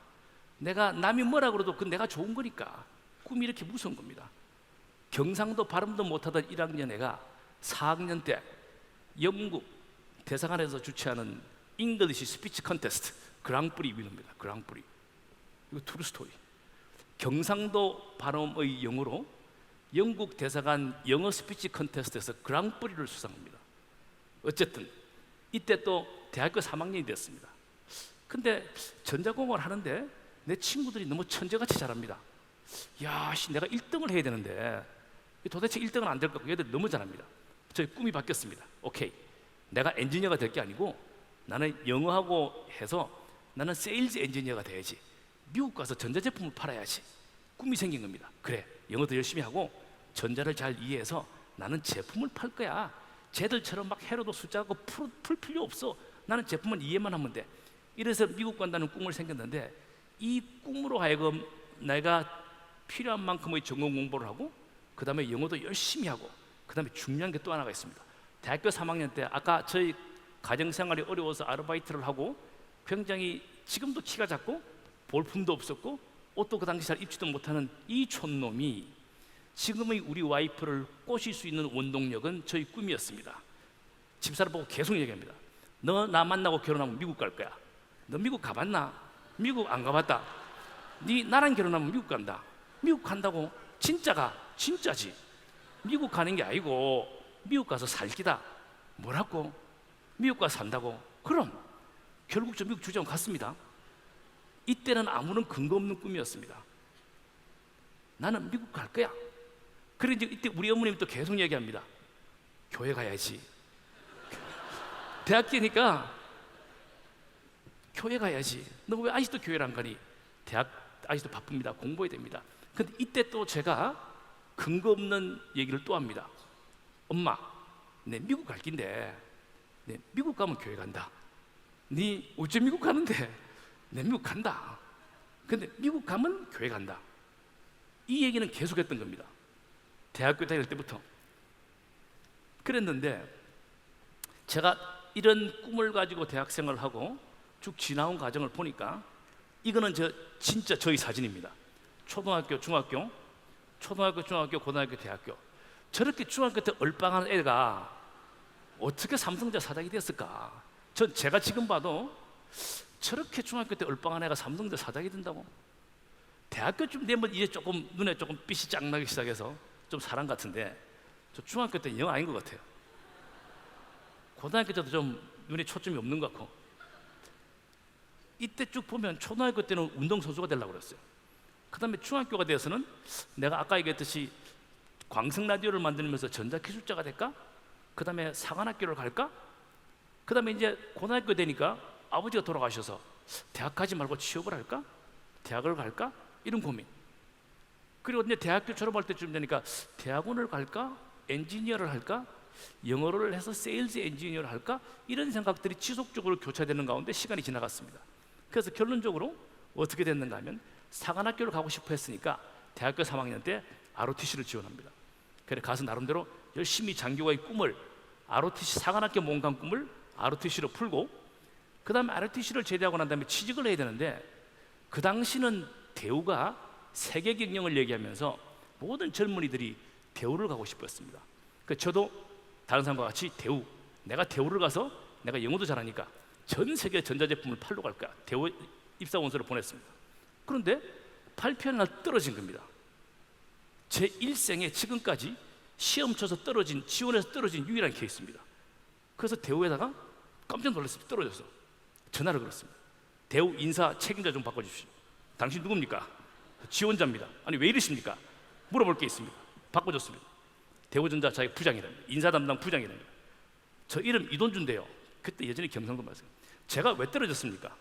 내가 남이 뭐라 그래도 그 내가 좋은 거니까 꿈이 이렇게 무서운 겁니다. 경상도 발음도 못하던 1학년 애가 4학년 때 영국 대사관에서 주최하는 잉글리시 스피치 컨테스트 그랑프리 위너입니다. 그랑프리. 이거 트루 스토리. 경상도 발음의 영어로 영국 대사관 영어 스피치 컨테스트에서 그랑프리를 수상합니다. 어쨌든 이때 또 대학교 3학년이 됐습니다. 근데 전자공학을 하는데 내 친구들이 너무 천재같이 잘합니다. 야, 내가 1등을 해야 되는데 도대체 1등은 안 될 것 같고 얘들 너무 잘합니다. 저희 꿈이 바뀌었습니다. 오케이, 내가 엔지니어가 될 게 아니고 나는 영어하고 해서 나는 세일즈 엔지니어가 돼야지. 미국 가서 전자제품을 팔아야지. 꿈이 생긴 겁니다. 그래, 영어도 열심히 하고 전자를 잘 이해해서 나는 제품을 팔 거야. 쟤들처럼 막 해로도 숫자하고 풀 필요 없어. 나는 제품을 이해만 하면 돼. 이래서 미국 간다는 꿈을 생겼는데 이 꿈으로 하여금 내가 필요한 만큼의 전공 공부를 하고 그 다음에 영어도 열심히 하고 그 다음에 중요한 게 또 하나가 있습니다. 대학교 3학년 때 아까 저희 가정생활이 어려워서 아르바이트를 하고 굉장히 지금도 키가 작고 볼품도 없었고 옷도 그 당시 잘 입지도 못하는 이 촌놈이 지금의 우리 와이프를 꼬실 수 있는 원동력은 저희 꿈이었습니다. 집사람 보고 계속 얘기합니다. 너 나 만나고 결혼하면 미국 갈 거야. 너 미국 가봤나? 미국 안 가봤다. 네 나랑 결혼하면 미국 간다. 미국 간다고? 진짜지. 미국 가는 게 아니고 미국 가서 살기다. 뭐라고? 미국 가서 산다고? 그럼 결국 저 미국 주재원 갔습니다. 이때는 아무런 근거 없는 꿈이었습니다. 나는 미국 갈 거야. 그래 이제 이때 우리 어머님이 또 계속 얘기합니다. 교회 가야지. 대학교니까 교회 가야지. 너 왜 아직도 교회를 안 가니? 대학 아직도 바쁩니다. 공부해야 됩니다. 근데 이때 또 제가 근거 없는 얘기를 또 합니다. 엄마, 내 미국 갈 긴데 내 미국 가면 교회 간다. 네 어째 미국 가는데? 내 미국 간다. 근데 미국 가면 교회 간다. 이 얘기는 계속했던 겁니다. 대학교 다닐 때부터 그랬는데 제가 이런 꿈을 가지고 대학생활을 하고 쭉 지나온 과정을 보니까 이거는 진짜 저희 사진입니다. 초등학교, 중학교, 고등학교, 대학교. 저렇게 중학교 때 얼빵한 애가 어떻게 삼성전자 사장이 됐을까? 제가 지금 봐도 저렇게 중학교 때 얼빵한 애가 삼성전자 사장이 된다고? 대학교쯤 되면 이제 조금 눈에 조금 빛이 쫙 나기 시작해서 좀 사람 같은데, 저 중학교 때는 영 아닌 것 같아요. 고등학교 때도 좀 눈에 초점이 없는 것 같고, 이때 쭉 보면 초등학교 때는 운동선수가 되려고 그랬어요. 그 다음에 중학교가 되어서는 내가 아까 얘기했듯이 광성라디오를 만들면서 전자기술자가 될까? 그 다음에 사관학교를 갈까? 그 다음에 이제 고등학교 되니까 아버지가 돌아가셔서 대학 가지 말고 취업을 할까? 대학을 갈까? 이런 고민. 그리고 이제 대학교 졸업할 때쯤 되니까 대학원을 갈까? 엔지니어를 할까? 영어를 해서 세일즈 엔지니어를 할까? 이런 생각들이 지속적으로 교차되는 가운데 시간이 지나갔습니다. 그래서 결론적으로 어떻게 됐는가 하면 사관학교를 가고 싶어 했으니까 대학교 3학년 때 ROTC를 지원합니다. 그래 가서 나름대로 열심히 장교가의 꿈을, ROTC 사관학교 문관 꿈을 ROTC로 풀고, 그 다음에 ROTC를 제대하고 난 다음에 취직을 해야 되는데, 그 당시는 대우가 세계 경영을 얘기하면서 모든 젊은이들이 대우를 가고 싶었습니다. 그 저도 다른 사람과 같이 내가 대우를 가서 내가 영어도 잘하니까 전 세계 전자제품을 팔러 갈까, 대우 입사 원서를 보냈습니다. 그런데 발표하는 날 떨어진 겁니다. 제 일생에 지금까지 시험 쳐서 떨어진, 지원해서 떨어진 유일한 케이스입니다. 그래서 대우에다가 깜짝 놀랐습니다. 떨어져서 전화를 걸었습니다. 대우 인사 책임자 좀 바꿔주십시오. 당신 누굽니까? 지원자입니다. 아니 왜 이러십니까? 물어볼 게 있습니다. 바꿔줬습니다. 대우전자 자기 부장이랍니다. 인사 담당 부장이랍니다. 저 이름 이돈준인데요. 그때 예전에 경상도 말씀. 제가 왜 떨어졌습니까?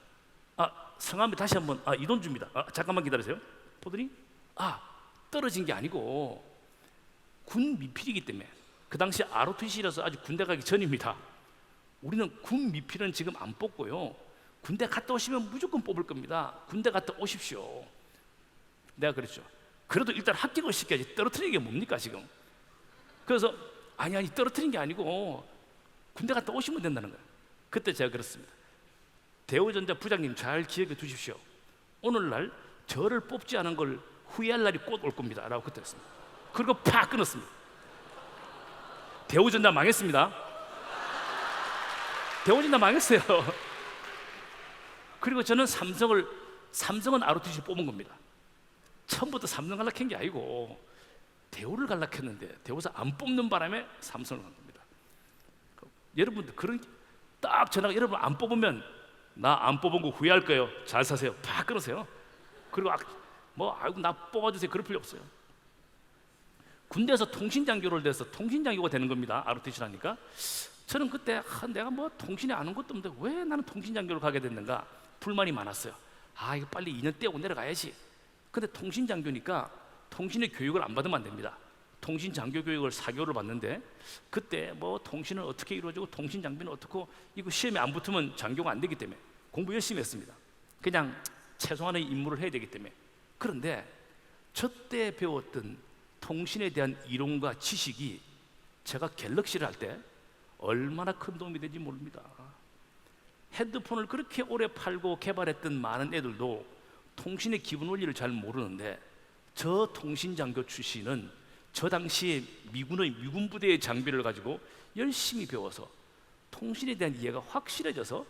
성함이 다시 한번, 이돈주입니다. 잠깐만 기다리세요. 보더니 떨어진 게 아니고 군 미필이기 때문에, 그 당시 ROTC라서 아직 군대 가기 전입니다. 우리는 군 미필은 지금 안 뽑고요, 군대 갔다 오시면 무조건 뽑을 겁니다. 군대 갔다 오십시오. 내가 그랬죠. 그래도 일단 합격을 시켜야지, 떨어뜨리는 게 뭡니까 지금. 그래서 아니 떨어뜨린 게 아니고 군대 갔다 오시면 된다는 거예요. 그때 제가 그랬습니다. 대우전자 부장님 잘 기억해 두십시오. 오늘날 저를 뽑지 않은 걸 후회할 날이 곧 올 겁니다 라고 그때 했습니다. 그리고 팍 끊었습니다. 대우전자 망했습니다. 대우전자 망했어요. 그리고 저는 삼성은 ROTC 뽑은 겁니다. 처음부터 삼성 갈락한 게 아니고 대우를 갈락했는데 대우에서 안 뽑는 바람에 삼성을 간 겁니다. 여러분들 그런 딱 전화가, 여러분 안 뽑으면 나 안 뽑은 거 후회할 거예요. 잘 사세요. 팍 끊으세요. 그리고 아이고 나 뽑아주세요. 그럴 필요 없어요. 군대에서 통신장교를 돼서 통신장교가 되는 겁니다. ROTC라니까. 저는 그때 내가 뭐 통신에 아는 것도 없는데 왜 나는 통신장교를 가게 됐는가 불만이 많았어요. 이거 빨리 2년 떼고 내려가야지. 근데 통신장교니까 통신의 교육을 안 받으면 안 됩니다. 통신장교 교육을 4개월을 받는데, 그때 뭐 통신은 어떻게 이루어지고 통신 장비는 어떻고, 이거 시험에 안 붙으면 장교가 안 되기 때문에 공부 열심히 했습니다. 그냥 최소한의 임무를 해야 되기 때문에. 그런데 저 때 배웠던 통신에 대한 이론과 지식이 제가 갤럭시를 할 때 얼마나 큰 도움이 되는지 모릅니다. 핸드폰을 그렇게 오래 팔고 개발했던 많은 애들도 통신의 기본 원리를 잘 모르는데, 저 통신장교 출신은 저 당시에 미군 부대의 장비를 가지고 열심히 배워서 통신에 대한 이해가 확실해져서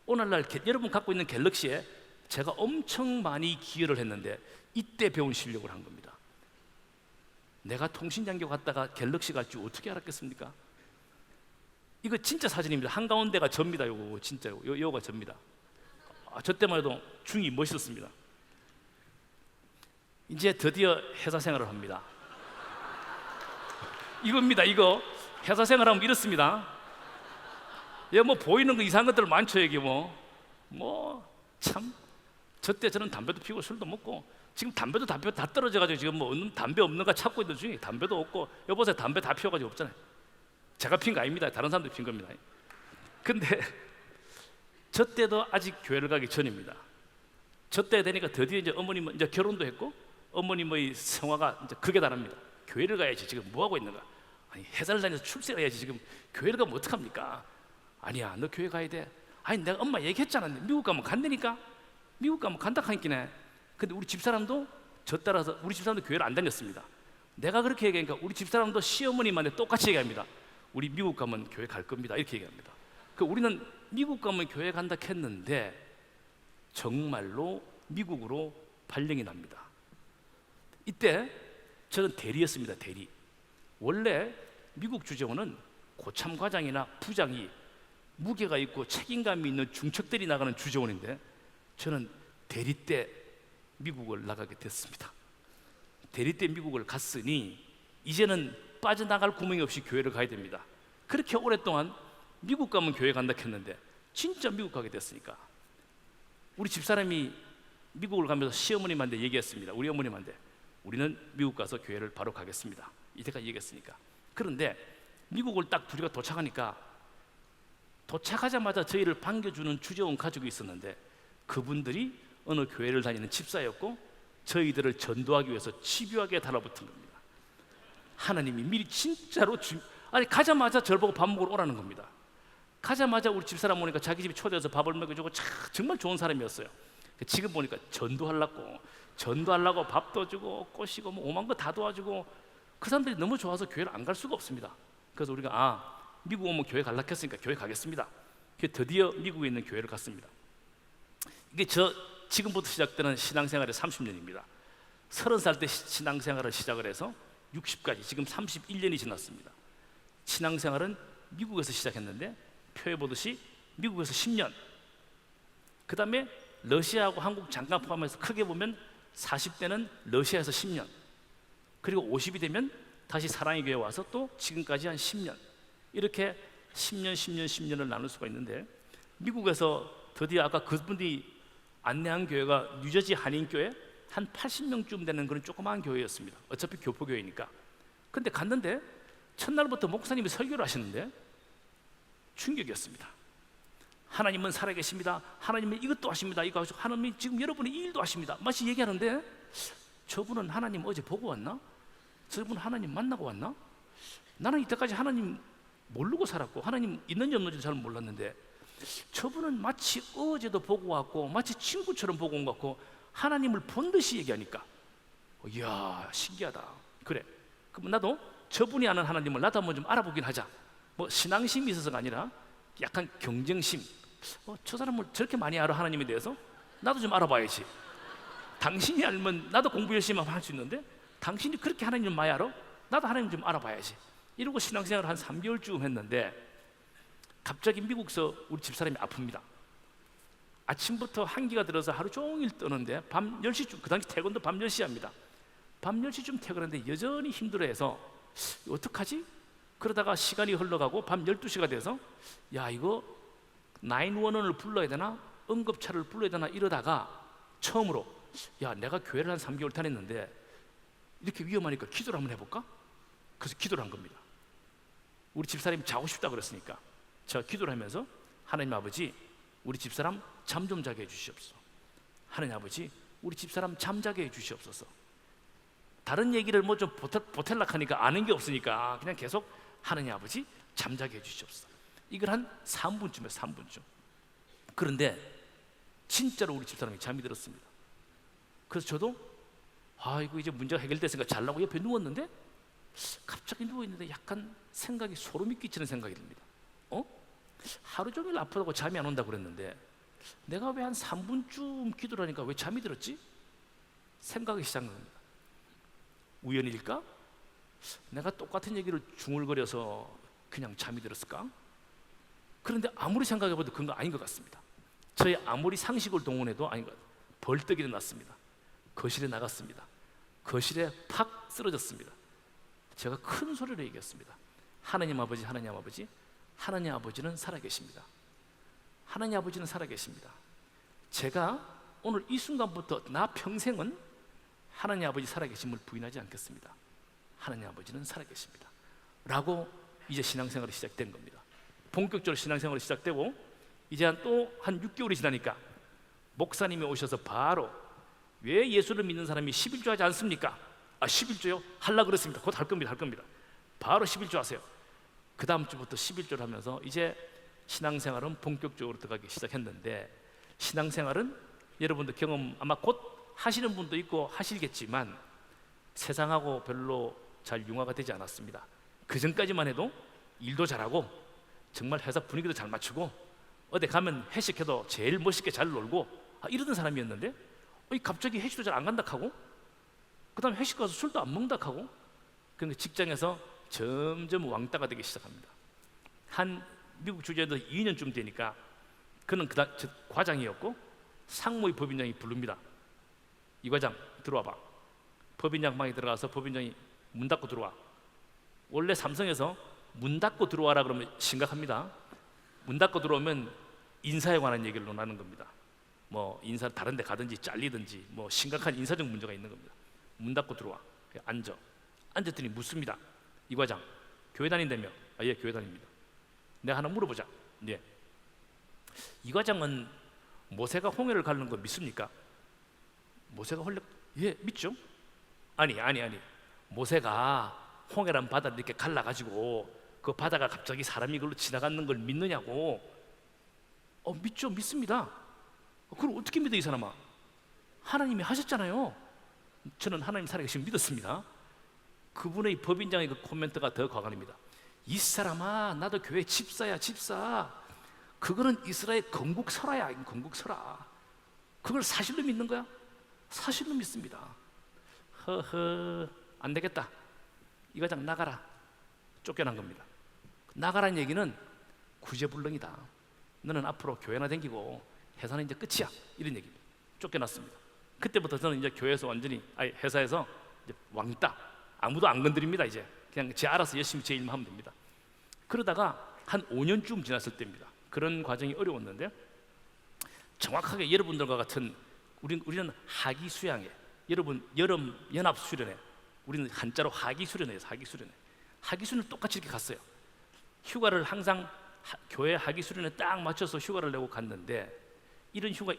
오늘날 여러분 갖고 있는 갤럭시에 제가 엄청 많이 기여를 했는데, 이때 배운 실력을 한 겁니다. 내가 통신장교 갔다가 갤럭시 갈 줄 어떻게 알았겠습니까? 이거 진짜 사진입니다. 한가운데가 접니다. 요거 진짜 요거가 접니다. 저 때만 해도 중이 멋있었습니다. 이제 드디어 회사 생활을 합니다. 이겁니다. 이거 회사 생활하면 이렇습니다. 뭐 보이는 거 이상한 것들 많죠. 여기 참 저 때 저는 담배도 피우고 술도 먹고, 지금 담배도 다 떨어져가지고 지금 뭐 담배 없는가 찾고 있는 중에, 담배도 없고, 여보세요 담배 다 피워가지고 없잖아요. 제가 핀 거 아닙니다. 다른 사람들이 핀 겁니다. 근데 저 때도 아직 교회를 가기 전입니다. 저 때 되니까 드디어 이제 어머님은 이제 결혼도 했고, 어머님의 성화가 이제 극에 달합니다. 교회를 가야지, 지금 뭐 하고 있는가? 아니 회사를 다녀서 출세를 해야지, 지금 교회를 가면 어떡합니까? 아니야, 너 교회 가야 돼. 아니 내가 엄마 얘기했잖아. 미국 가면 간다니까. 미국 가면 간다 하니까. 근데 우리 집사람도 저 따라서 우리 집사람도 교회를 안 다녔습니다. 내가 그렇게 얘기하니까 우리 집사람도 시어머니만에 똑같이 얘기합니다. 우리 미국 가면 교회 갈 겁니다. 이렇게 얘기합니다. 우리는 미국 가면 교회 간다 했는데 정말로 미국으로 발령이 납니다. 이때 저는 대리였습니다. 대리. 원래 미국 주재원은 고참 과장이나 부장이 무게가 있고 책임감이 있는 중척들이 나가는 주재원인데 저는 대리 때 미국을 나가게 됐습니다. 대리 때 미국을 갔으니 이제는 빠져나갈 구멍이 없이 교회를 가야 됩니다. 그렇게 오랫동안 미국 가면 교회 간다 했는데 진짜 미국 가게 됐으니까 우리 집사람이 미국을 가면서 시어머님한테 얘기했습니다. 우리 어머님한테 우리는 미국 가서 교회를 바로 가겠습니다. 이때까지 얘기했으니까. 그런데 미국을 딱 둘이가 도착하니까 도착하자마자 저희를 반겨주는 주재원 가족이 있었는데 그분들이 어느 교회를 다니는 집사였고 저희들을 전도하기 위해서 집요하게 달라붙은 겁니다. 하나님이 미리 진짜로 아니 가자마자 저를 보고 밥 먹으러 오라는 겁니다. 가자마자 우리 집사람 오니까 자기 집에 초대해서 밥을 먹여주고 정말 좋은 사람이었어요. 지금 보니까 전도하려고 밥도 주고 꼬시고 뭐 오만 거 다 도와주고 그 사람들이 너무 좋아서 교회를 안 갈 수가 없습니다. 그래서 우리가 미국 오면 교회 갈라 했으니까 교회 가겠습니다. 드디어 미국에 있는 교회를 갔습니다. 이게 지금부터 시작되는 신앙생활의 30년입니다. 30살 때 신앙생활을 시작을 해서 60까지 지금 31년이 지났습니다. 신앙생활은 미국에서 시작했는데 표에 보듯이 미국에서 10년, 그 다음에 러시아하고 한국 잠깐 포함해서 크게 보면 40대는 러시아에서 10년, 그리고 50이 되면 다시 사랑의 교회 와서 또 지금까지 한 10년, 이렇게 10년을 나눌 수가 있는데 미국에서 드디어 아까 그분들이 안내한 교회가 뉴저지 한인교회 한 80명쯤 되는 그런 조그마한 교회였습니다. 어차피 교포교회니까. 근데 갔는데 첫날부터 목사님이 설교를 하시는데 충격이었습니다. 하나님은 살아계십니다. 하나님은 이것도 하십니다. 이거 하시고 하나님이 지금 여러분이 이 일도 하십니다. 마치 얘기하는데 저분은 하나님 어제 보고 왔나? 저분은 하나님 만나고 왔나? 나는 이때까지 하나님 모르고 살았고 하나님 있는지 없는지 잘 몰랐는데 저분은 마치 어제도 보고 왔고 마치 친구처럼 보고 온 것 같고 하나님을 본 듯이 얘기하니까 이야 신기하다. 그래, 그럼 나도 저분이 아는 하나님을 나도 한번 좀 알아보긴 하자. 뭐 신앙심이 있어서가 아니라 약간 경쟁심. 저 사람을 저렇게 많이 알아 하나님에 대해서 나도 좀 알아봐야지. 당신이 알면 나도 공부 열심히 하면 할 수 있는데 당신이 그렇게 하나님을 많이 알아? 나도 하나님 좀 알아봐야지. 이러고 신앙생활을 한 3개월쯤 했는데 갑자기 미국에서 우리 집사람이 아픕니다. 아침부터 한기가 들어서 하루 종일 떠는데 밤 10시쯤, 그 당시 퇴근도 밤 10시 합니다. 밤 10시쯤 퇴근하는데 여전히 힘들어해서 어떡하지? 그러다가 시간이 흘러가고 밤 12시가 돼서 야 이거 911을 불러야 되나? 응급차를 불러야 되나? 이러다가 처음으로 야 내가 교회를 한 3개월 다녔는데 이렇게 위험하니까 기도를 한번 해볼까? 그래서 기도를 한 겁니다. 우리 집사람이 자고 싶다 그랬으니까 제가 기도를 하면서 하나님 아버지 우리 집사람 잠 좀 자게 해주시옵소서. 하나님 아버지 우리 집사람 잠자게 해주시옵소서. 다른 얘기를 뭐 좀 보탤락 하니까 아는 게 없으니까 그냥 계속 하나님 아버지 잠자게 해주시옵소서. 이걸 한 3분쯤에 3분쯤. 그런데 진짜로 우리 집사람이 잠이 들었습니다. 그래서 저도 이거 이제 문제가 해결됐으니까 잘라고 옆에 누웠는데 갑자기 누워있는데 약간 생각이 소름이 끼치는 생각이 듭니다. 하루 종일 아프다고 잠이 안 온다고 그랬는데 내가 왜 한 3분쯤 기도를 하니까 왜 잠이 들었지? 생각이 시작한 겁니다. 우연일까? 내가 똑같은 얘기를 중얼거려서 그냥 잠이 들었을까? 그런데 아무리 생각해봐도 그건 아닌 것 같습니다. 저희 아무리 상식을 동원해도 아닌 것 같아요. 벌떡 일어났습니다. 거실에 나갔습니다. 거실에 팍 쓰러졌습니다. 제가 큰 소리로 얘기했습니다. 하나님 아버지, 하나님 아버지, 하나님 아버지는 살아계십니다. 하나님 아버지는 살아계십니다. 제가 오늘 이 순간부터 나 평생은 하나님 아버지 살아계심을 부인하지 않겠습니다. 하나님 아버지는 살아계십니다. 라고 이제 신앙생활이 시작된 겁니다. 본격적으로 신앙생활이 시작되고 이제 또 한 6개월이 지나니까 목사님이 오셔서 바로 왜 예수를 믿는 사람이 11조 하지 않습니까? 11조요? 하려고 그랬습니다. 곧 할 겁니다. 바로 11조 하세요. 그 다음 주부터 11조를 하면서 이제 신앙생활은 본격적으로 들어가기 시작했는데 신앙생활은 여러분들 경험 아마 곧 하시는 분도 있고 하시겠지만 세상하고 별로 잘 융화가 되지 않았습니다. 그 전까지만 해도 일도 잘하고 정말 회사 분위기도 잘 맞추고 어디 가면 회식해도 제일 멋있게 잘 놀고 이러던 사람이었는데 갑자기 회식도 잘 안 간다 하고 그다음 회식 가서 술도 안 먹는다 하고, 그런데 직장에서 점점 왕따가 되기 시작합니다. 한 미국 주재도 2년쯤 되니까 그는 그다음 과장이었고 상무의 법인장이 부릅니다. 이 과장 들어와봐. 법인장 방에 들어가서 법인장이 문 닫고 들어와. 원래 삼성에서 문 닫고 들어와라 그러면 심각합니다. 문 닫고 들어오면 인사에 관한 얘기를 논하는 겁니다. 뭐 인사 다른 데 가든지 잘리든지 뭐 심각한 인사적 문제가 있는 겁니다. 문 닫고 들어와. 앉아. 앉았더니 묻습니다. 이 과장 교회 다닌다며? 아, 예, 교회 다닙니다. 내가 하나 물어보자. 예. 이 과장은 모세가 홍해를 가르는 거 믿습니까? 모세가 예, 믿죠? 아니. 모세가 홍해란 바다를 이렇게 갈라가지고 그 바다가 갑자기 사람이 그걸로 지나가는 걸 믿느냐고. 믿죠, 믿습니다. 그걸 어떻게 믿어 이 사람아? 하나님이 하셨잖아요. 저는 하나님 살아계신 믿었습니다. 그분의 법인장의 그 코멘트가 더 과관입니다. 이 사람아, 나도 교회 집사야, 집사. 그거는 이스라엘 건국설화야, 건국설화. 그걸 사실로 믿는 거야? 사실로 믿습니다. 허허, 안 되겠다. 이 과장 나가라. 쫓겨난 겁니다. 나가라는 얘기는 구제불능이다. 너는 앞으로 교회나 다니고 회사는 이제 끝이야. 이런 얘기입니다. 쫓겨났습니다. 그때부터 저는 이제 교회에서 완전히, 회사에서 이제 왕따. 아무도 안 건드립니다. 이제 그냥 제 알아서 열심히 제 일만 하면 됩니다. 그러다가 한 5년쯤 지났을 때입니다. 그런 과정이 어려웠는데, 정확하게 여러분들과 같은 우리는 하기 수양회, 여러분 여름 연합 수련회, 우리는 한자로 하기 수련회에서 하기 수련회. 하기 수련을 똑같이 이렇게 갔어요. 휴가를 항상 교회 하기 수련회 딱 맞춰서 휴가를 내고 갔는데, 이런 휴가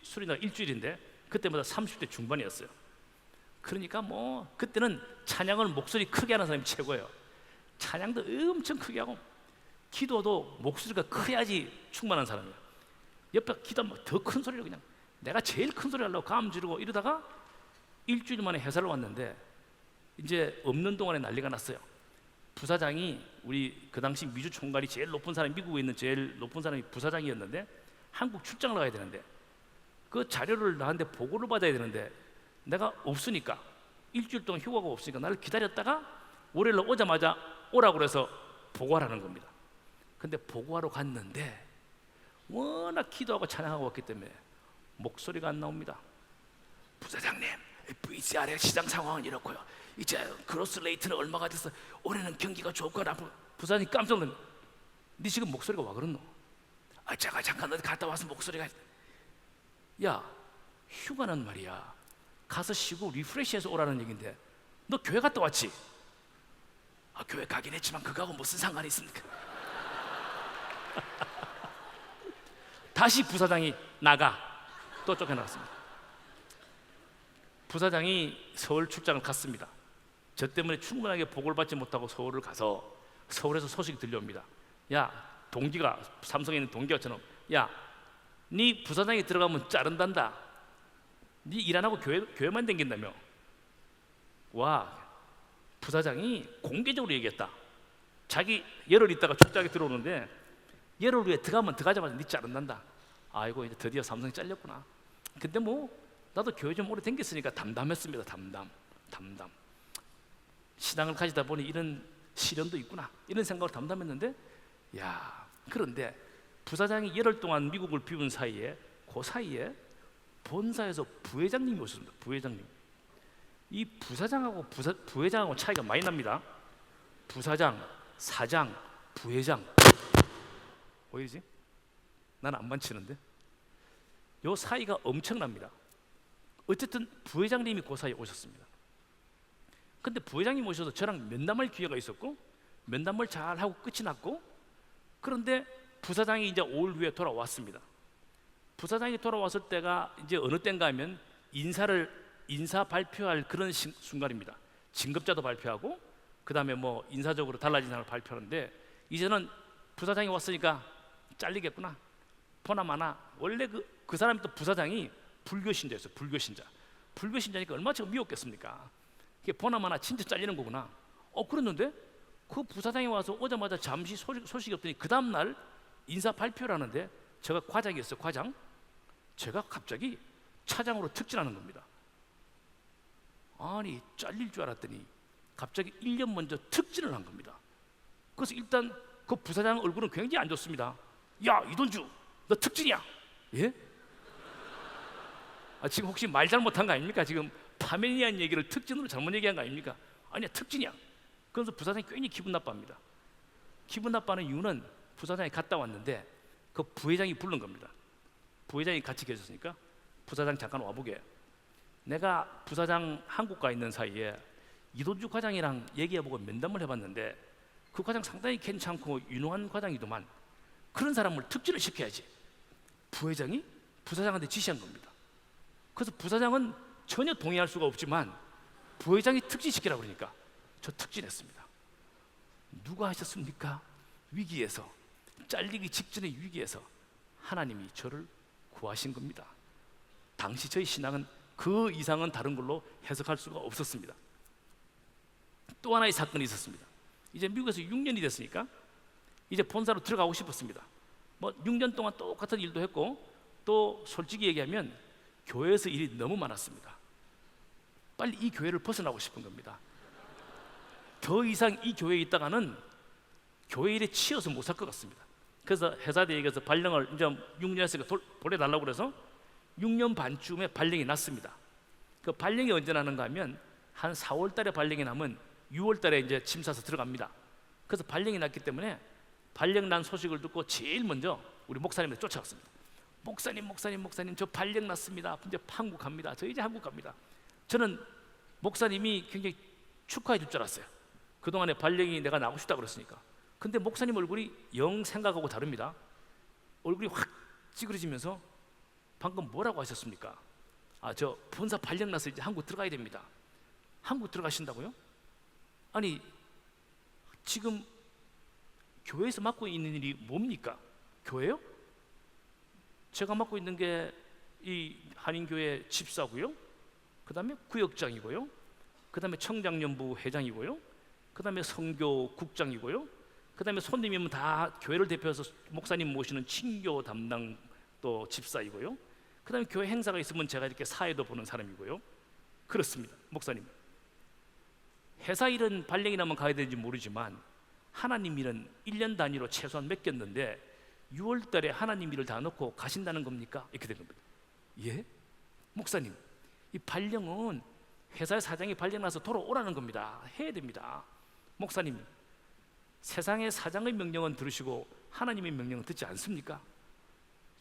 수련회가 일주일인데 그때마다 30대 중반이었어요. 그러니까 뭐 그때는 찬양을 목소리 크게 하는 사람이 최고예요. 찬양도 엄청 크게 하고 기도도 목소리가 커야지 충만한 사람이에요. 옆에 기도하면 더 큰 소리로 그냥 내가 제일 큰 소리 하려고 감 지르고 이러다가 일주일 만에 회사를 왔는데 이제 없는 동안에 난리가 났어요. 부사장이, 우리 그 당시 미주 총괄이 제일 높은 사람이, 미국에 있는 제일 높은 사람이 부사장이었는데 한국 출장을 가야 되는데 그 자료를 나한테 보고를 받아야 되는데 내가 없으니까, 일주일 동안 휴가가 없으니까 나를 기다렸다가 월요일 날 오자마자 오라고 그래서 보고하라는 겁니다. 근데 보고하러 갔는데 워낙 기도하고 찬양하고 왔기 때문에 목소리가 안 나옵니다. 부사장님, VCR의 시장 상황은 이렇고요. 이제 그로스 레이트는 얼마가 돼서 올해는 경기가 좋고 나쁘고. 부사장이 깜짝 놀랍니다. 네 지금 목소리가 와 그렇노? 제가 잠깐 어디 갔다 와서 목소리가. 야, 휴가는 말이야 가서 쉬고 리프레시해서 오라는 얘기인데 너 교회 갔다 왔지? 교회 가긴 했지만 그거하고 무슨 상관이 있습니까? 다시 부사장이 나가. 또 쫓겨나갔습니다. 부사장이 서울 출장을 갔습니다. 저 때문에 충분하게 보고를 받지 못하고 서울을 가서 서울에서 소식이 들려옵니다. 야, 동기가, 삼성에 있는 동기가 저는, 야, 네 부사장이 들어가면 자른단다. 네 일 안 하고 교회만 댕긴다며. 와, 부사장이 공개적으로 얘기했다. 자기 열흘 있다가 출장에 들어오는데 열흘 후에 들어가자마자 네 자른단다. 아이고, 이제 드디어 삼성이 잘렸구나. 근데 뭐 나도 교회 좀 오래 댕겼으니까 담담했습니다. 담담. 신앙을 가지다 보니 이런 시련도 있구나, 이런 생각을 담담했는데, 야, 그런데 부사장이 열흘 동안 미국을 비운 사이에, 그 사이에 본사에서 부회장님이 오셨습니다. 부회장님. 이 부사장하고 부회장하고 차이가 많이 납니다. 부사장, 사장, 부회장. 보이지? 나는 안 만치는데. 요 사이가 엄청납니다. 어쨌든 부회장님이 그 사이에 오셨습니다. 근데 부회장님 오셔서 저랑 면담할 기회가 있었고 면담을 잘 하고 끝이 났고, 그런데 부사장이 이제 5일 후에 돌아왔습니다. 부사장이 돌아왔을 때가 이제 어느 때인가 하면 인사 발표할 그런 순간입니다. 진급자도 발표하고 그 다음에 뭐 인사적으로 달라진 사람을 발표하는데, 이제는 부사장이 왔으니까 잘리겠구나. 보나마나 원래 그 사람이 또 부사장이 불교신자였어요. 불교신자니까 얼마나 제가 미웠겠습니까? 그게 보나마나 진짜 잘리는 거구나. 그랬는데 그 부사장이 와서 오자마자 잠시 소식이 없더니 그 다음날 인사 발표를 하는데, 제가 과장이었어요. 과장. 제가 갑자기 차장으로 특진하는 겁니다. 아니 잘릴 줄 알았더니 갑자기 1년 먼저 특진을 한 겁니다. 그래서 일단 그 부사장 얼굴은 굉장히 안 좋습니다. 야 이돈주 너 특진이야. 예? 지금 혹시 말 잘못한 거 아닙니까? 지금 파메니안 얘기를 특진으로 잘못 얘기한 거 아닙니까? 아니야 특진이야. 그래서 부사장이 괜히 기분 나빠합니다. 기분 나빠하는 이유는 부사장이 갔다 왔는데 그 부회장이 부른 겁니다. 부회장이 같이 계셨으니까 부사장 잠깐 와보게. 내가 부사장 한국 가 있는 사이에 이돈주 과장이랑 얘기해보고 면담을 해봤는데 그 과장 상당히 괜찮고 유능한 과장이더만 그런 사람을 특진을 시켜야지. 부회장이 부사장한테 지시한 겁니다. 그래서 부사장은 전혀 동의할 수가 없지만 부회장이 특진시키라고 그러니까 저 특진했습니다. 누가 하셨습니까? 위기에서, 잘리기 직전의 위기에서 하나님이 저를 구하신 겁니다. 당시 저희 신앙은 그 이상은 다른 걸로 해석할 수가 없었습니다. 또 하나의 사건이 있었습니다. 이제 미국에서 6년이 됐으니까 이제 본사로 들어가고 싶었습니다. 뭐 6년 동안 똑같은 일도 했고 또 솔직히 얘기하면 교회에서 일이 너무 많았습니다. 빨리 이 교회를 벗어나고 싶은 겁니다. 더 이상 이 교회에 있다가는 교회 일에 치여서 못 살 것 같습니다. 그래서 회사 대회에서 발령을 이제 6년 했으니까 보내달라고 그래서 6년 반쯤에 발령이 났습니다. 그 발령이 언제 나는가 하면 한 4월 달에 발령이 나면 6월 달에 이제 침사서 들어갑니다. 그래서 발령이 났기 때문에 발령 난 소식을 듣고 제일 먼저 우리 목사님을 쫓아갔습니다. 목사님 저 발령 났습니다. 이제 한국 갑니다. 저 이제 한국 갑니다. 저는 목사님이 굉장히 축하해 줄 줄 알았어요. 그동안에 발령이 내가 나고 싶다 그랬으니까. 근데 목사님 얼굴이 영 생각하고 다릅니다. 얼굴이 확 찌그러지면서 방금 뭐라고 하셨습니까? 저 본사 발령 나서 이제 한국 들어가야 됩니다. 한국 들어가신다고요? 아니 지금 교회에서 맡고 있는 일이 뭡니까? 교회요? 제가 맡고 있는 게 이 한인교회 집사고요. 그 다음에 구역장이고요. 그 다음에 청장년부 회장이고요. 그 다음에 선교국장이고요. 그 다음에 손님이면 다 교회를 대표해서 목사님 모시는 친교 담당 또 집사이고요. 그 다음에 교회 행사가 있으면 제가 이렇게 사회도 보는 사람이고요. 그렇습니다. 목사님 회사 일은 발령이 나면 가야 되는지 모르지만 하나님 일은 1년 단위로 최소한 맡겼는데 6월 달에 하나님 일을 다 넣고 가신다는 겁니까? 이렇게 된 겁니다. 예? 목사님 이 발령은 회사의 사장이 발령 나서 돌아오라는 겁니다. 해야 됩니다. 목사님 세상의 사장의 명령은 들으시고 하나님의 명령은 듣지 않습니까?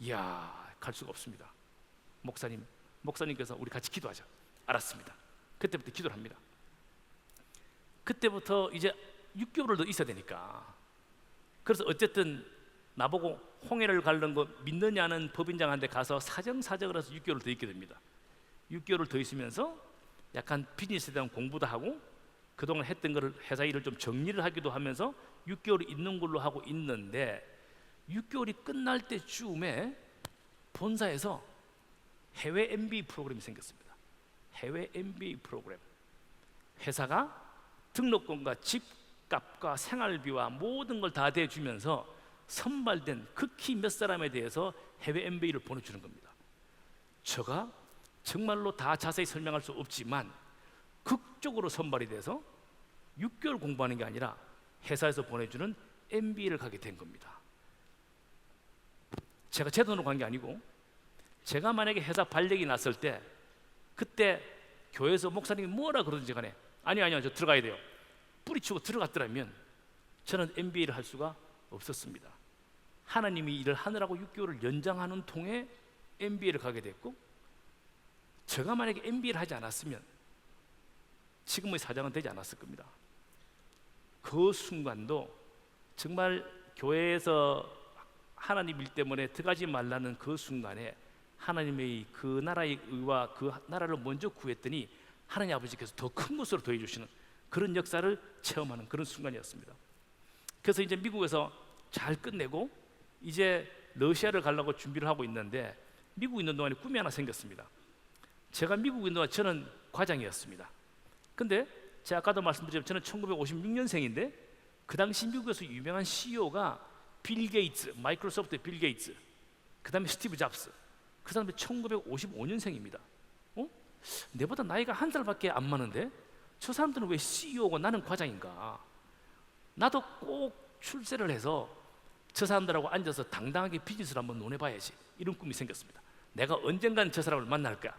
이야 갈 수가 없습니다. 목사님께서 우리 같이 기도하자. 알았습니다. 그때부터 기도를 합니다. 그때부터 이제 6개월을 더 있어야 되니까 그래서 어쨌든 나보고 홍해를 가르는 거 믿느냐는 법인장한테 가서 사정사정을 해서 6개월을 더 있게 됩니다. 6개월을 더 있으면서 약간 비즈니스에 대한 공부도 하고 그동안 했던 거를 회사 일을 좀 정리를 하기도 하면서 6개월이 있는 걸로 하고 있는데 6개월이 끝날 때쯤에 본사에서 해외 MBA 프로그램이 생겼습니다. 해외 MBA 프로그램. 회사가 등록금과 집값과 생활비와 모든 걸 다 대주면서 선발된 극히 몇 사람에 대해서 해외 MBA를 보내주는 겁니다. 제가 정말로 다 자세히 설명할 수 없지만 극적으로 선발이 돼서 6개월 공부하는 게 아니라 회사에서 보내주는 MBA를 가게 된 겁니다. 제가 제 돈으로 간 게 아니고 제가 만약에 회사 발령이 났을 때 그때 교회에서 목사님이 뭐라 그러든지 간에 아니요 저 들어가야 돼요 뿌리치고 들어갔더라면 저는 MBA를 할 수가 없었습니다. 하나님이 일을 하느라고 6개월을 연장하는 통에 MBA를 가게 됐고 제가 만약에 MBA를 하지 않았으면 지금의 사장은 되지 않았을 겁니다. 그 순간도 정말 교회에서 하나님 일 때문에 들어가지 말라는 그 순간에 하나님의 그 나라의 의와 그 나라를 먼저 구했더니 하나님 아버지께서 더 큰 것으로 더해주시는 그런 역사를 체험하는 그런 순간이었습니다. 그래서 이제 미국에서 잘 끝내고 이제 러시아를 가려고 준비를 하고 있는데 미국 있는 동안에 꿈이 하나 생겼습니다. 제가 미국 있는 동안 저는 과장이었습니다. 근데 제가 아까도 말씀드렸지만 저는 1956년생인데 그 당시 미국에서 유명한 CEO가 빌 게이츠, 마이크로소프트의 빌 게이츠, 그 다음에 스티브 잡스, 그 다음에 1955년생입니다. 내보다 나이가 한 살밖에 안 많은데 저 사람들은 왜 CEO고 나는 과장인가? 나도 꼭 출세를 해서 저 사람들하고 앉아서 당당하게 비즈니스를 한번 논해봐야지. 이런 꿈이 생겼습니다. 내가 언젠간 저 사람을 만날 거야.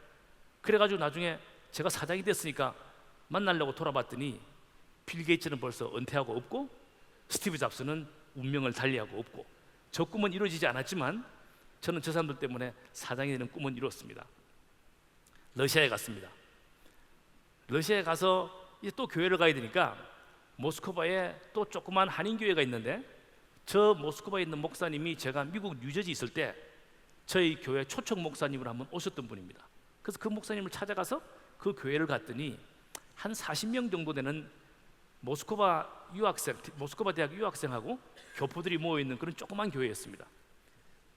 그래가지고 나중에 제가 사장이 됐으니까 만나려고 돌아봤더니 빌 게이츠는 벌써 은퇴하고 없고 스티브 잡스는 운명을 달리하고 없고, 저 꿈은 이루어지지 않았지만 저는 저 사람들 때문에 사장이 되는 꿈은 이뤘습니다. 러시아에 갔습니다. 러시아에 가서 이제 또 교회를 가야 되니까 모스크바에 또 조그만 한인교회가 있는데, 저 모스크바에 있는 목사님이 제가 미국 뉴저지 있을 때 저희 교회 초청 목사님으로 한번 오셨던 분입니다. 그래서 그 목사님을 찾아가서 그 교회를 갔더니 한 40명 정도 되는 모스크바 대학 유학생하고 교포들이 모여있는 그런 조그만 교회였습니다.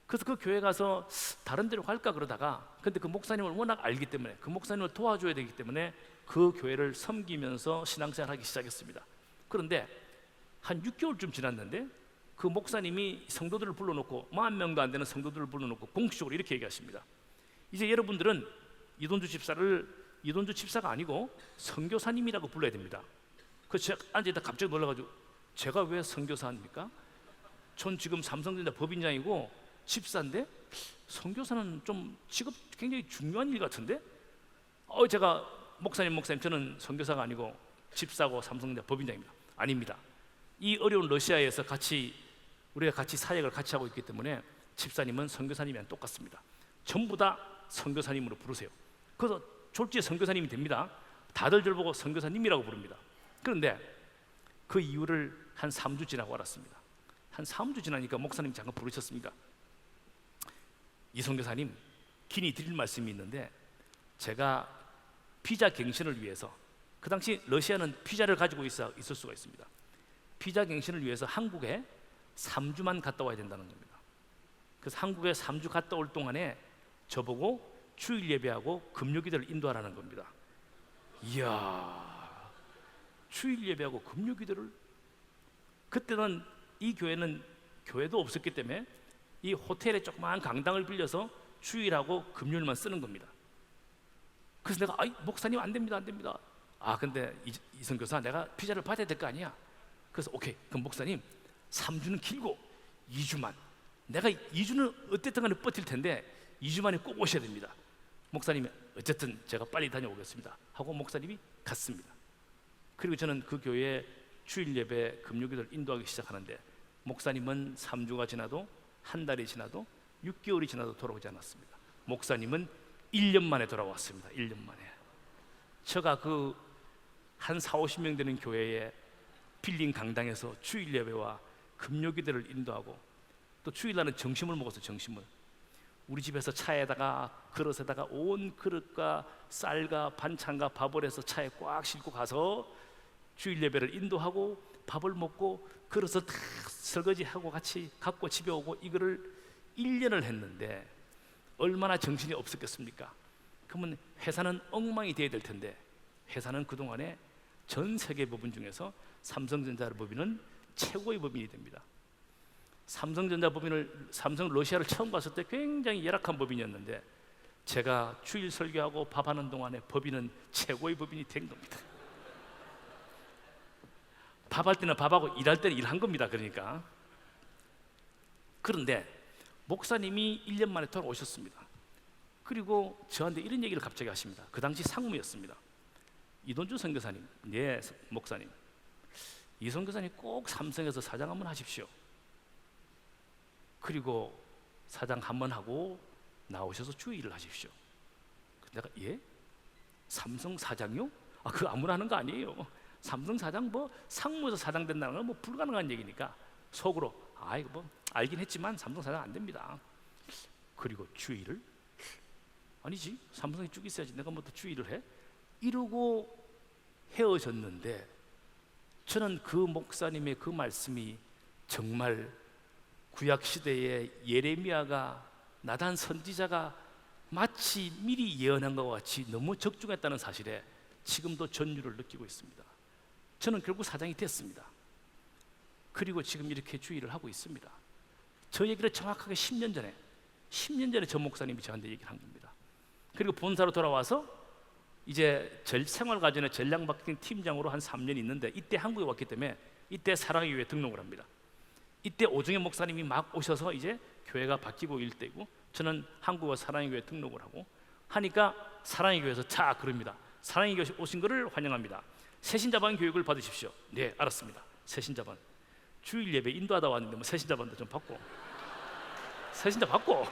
그래서 그 교회 가서 다른 데로 갈까 그러다가, 근데 그 목사님을 워낙 알기 때문에, 그 목사님을 도와줘야 되기 때문에 그 교회를 섬기면서 신앙생활하기 시작했습니다. 그런데 한 6개월쯤 지났는데 그 목사님이 성도들을 불러놓고, 10,000명도 안 되는 성도들을 불러놓고 공식적으로 이렇게 얘기하십니다. 이제 여러분들은 이동주 집사가 아니고 선교사님이라고 불러야 됩니다. 그래서 제가 앉아있다 갑자기 놀라가지고, 제가 왜 선교사입니까? 전 지금 삼성전자 법인장이고 집사인데 선교사는 좀 직업 굉장히 중요한 일 같은데? 제가 목사님 저는 선교사가 아니고 집사고 삼성전자 법인장입니다. 아닙니다. 이 어려운 러시아에서 우리가 같이 사역을 같이 하고 있기 때문에 집사님은 선교사님이랑 똑같습니다. 전부 다 선교사님으로 부르세요. 그래서 졸지에 선교사님이 됩니다. 다들 저를 보고 선교사님이라고 부릅니다. 그런데 그 이유를 한 3주 지나고 알았습니다. 한 3주 지나니까 목사님 잠깐 부르셨습니다. 이 선교사님, 긴히 드릴 말씀이 있는데, 제가 비자 갱신을 위해서, 그 당시 러시아는 비자를 가지고 있을 수가 있습니다. 비자 갱신을 위해서 한국에 3주만 갔다 와야 된다는 겁니다. 그래서 한국에 3주 갔다 올 동안에 저보고 주일 예배하고 금요기도를 인도하라는 겁니다. 이야, 주일 예배하고 금요기도를. 그때는 이 교회는 교회도 없었기 때문에 이 호텔에 조그마한 강당을 빌려서 주일하고 금요일만 쓰는 겁니다. 그래서 내가 목사님 안 됩니다. 근데 이성 교사, 내가 비자를 받아야 될 거 아니야. 그래서 오케이, 그럼 목사님 3주는 길고 2주만, 내가 2주는 어쨌든 간에 버틸 텐데 2주 만에 꼭 오셔야 됩니다. 목사님이 어쨌든 제가 빨리 다녀오겠습니다 하고 목사님이 갔습니다. 그리고 저는 그 교회에 주일 예배 금요기도를 인도하기 시작하는데, 목사님은 3주가 지나도, 한 달이 지나도, 6개월이 지나도 돌아오지 않았습니다. 목사님은 1년 만에 돌아왔습니다. 1년 만에. 제가 그 한 40-50명 되는 교회에 빌린 강당에서 주일 예배와 금요기도를 인도하고, 또 주일날은 점심을 먹어서 점심을 우리 집에서 차에다가 그릇에다가 온 그릇과 쌀과 반찬과 밥을 해서 차에 꽉 싣고 가서 주일 예배를 인도하고 밥을 먹고 그릇을 다 설거지하고 같이 갖고 집에 오고, 이거를 1년을 했는데 얼마나 정신이 없었겠습니까? 그러면 회사는 엉망이 돼야 될 텐데, 회사는 그동안에 전 세계 법인 중에서 삼성전자 법인은 최고의 법인이 됩니다. 삼성 러시아를 처음 갔을 때 굉장히 열악한 법인이었는데, 제가 주일 설교하고 밥하는 동안에 법인은 최고의 법인이 된 겁니다. 밥할 때는 밥하고 일할 때는 일한 겁니다. 그러니까. 그런데 목사님이 1년 만에 돌아오셨습니다. 그리고 저한테 이런 얘기를 갑자기 하십니다. 그 당시 상무였습니다. 이동주 선교사님, 네 목사님, 이 선교사님 꼭 삼성에서 사장 한번 하십시오. 그리고 사장 한번 하고 나오셔서 주일을 하십시오. 내가 예? 삼성 사장요? 그거 아무나 하는 거 아니에요. 삼성 사장 상무에서 사장 된다는 건 불가능한 얘기니까 속으로 이거 알긴 했지만 삼성 사장 안 됩니다. 그리고 주일을? 아니지, 삼성이 쭉 있어야지 내가 또 주일을 해? 이러고 헤어졌는데, 저는 그 목사님의 그 말씀이 정말 구약시대의 예레미야가, 나단 선지자가 마치 미리 예언한 것과 같이 너무 적중했다는 사실에 지금도 전율을 느끼고 있습니다. 저는 결국 사장이 됐습니다. 그리고 지금 이렇게 주의를 하고 있습니다. 저 얘기를 정확하게 10년 전에 저 목사님이 저한테 얘기를 한 겁니다. 그리고 본사로 돌아와서 이제 생활과정의 전략 마케팅 팀장으로 한 3년 있는데 이때 한국에 왔기 때문에 이때 사랑의 교회 등록을 합니다. 이때 오정현 목사님이 막 오셔서 이제 교회가 바뀌고 일 때고 저는 한국어 사랑의 교회 등록을 하고 하니까 사랑의 교회에서 자 그럽니다. 사랑의 교회 오신 것을 환영합니다. 새신자반 교육을 받으십시오. 네, 알았습니다. 새신자반 주일 예배 인도하다 왔는데 뭐 새신자반도 좀 받고 새신자 받고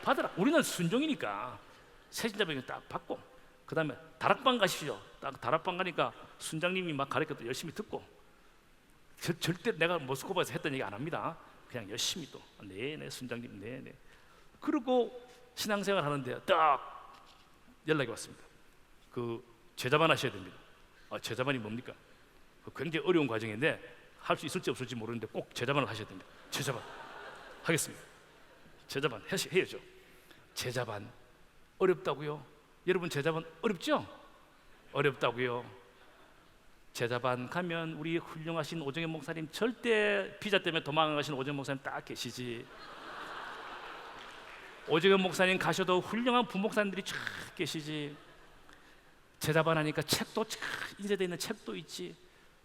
받으라. 우리는 순종이니까 새신자반 딱 받고 그 다음에 다락방 가십시오. 딱 다락방 가니까 순장님이 막 가르쳐도 열심히 듣고 절대 내가 모스크바에서 했던 얘기 안 합니다. 그냥 열심히 또 네네 순장님 네네. 그리고 신앙생활 하는데 딱 연락이 왔습니다. 그 제자반 하셔야 됩니다. 제자반이 뭡니까? 굉장히 어려운 과정인데 할 수 있을지 없을지 모르는데 꼭 제자반을 하셔야 됩니다. 제자반 하겠습니다. 제자반 해야죠. 제자반 어렵다고요? 여러분 제자반 어렵죠? 어렵다고요? 제자반 가면 우리 훌륭하신 오정현 목사님 절대 비자 때문에 도망가신 오정현 목사님 딱 계시지. 오정현 목사님 가셔도 훌륭한 부목사님들이 쫙 계시지. 제자반 하니까 책도 쫙 인쇄되어 있는 책도 있지.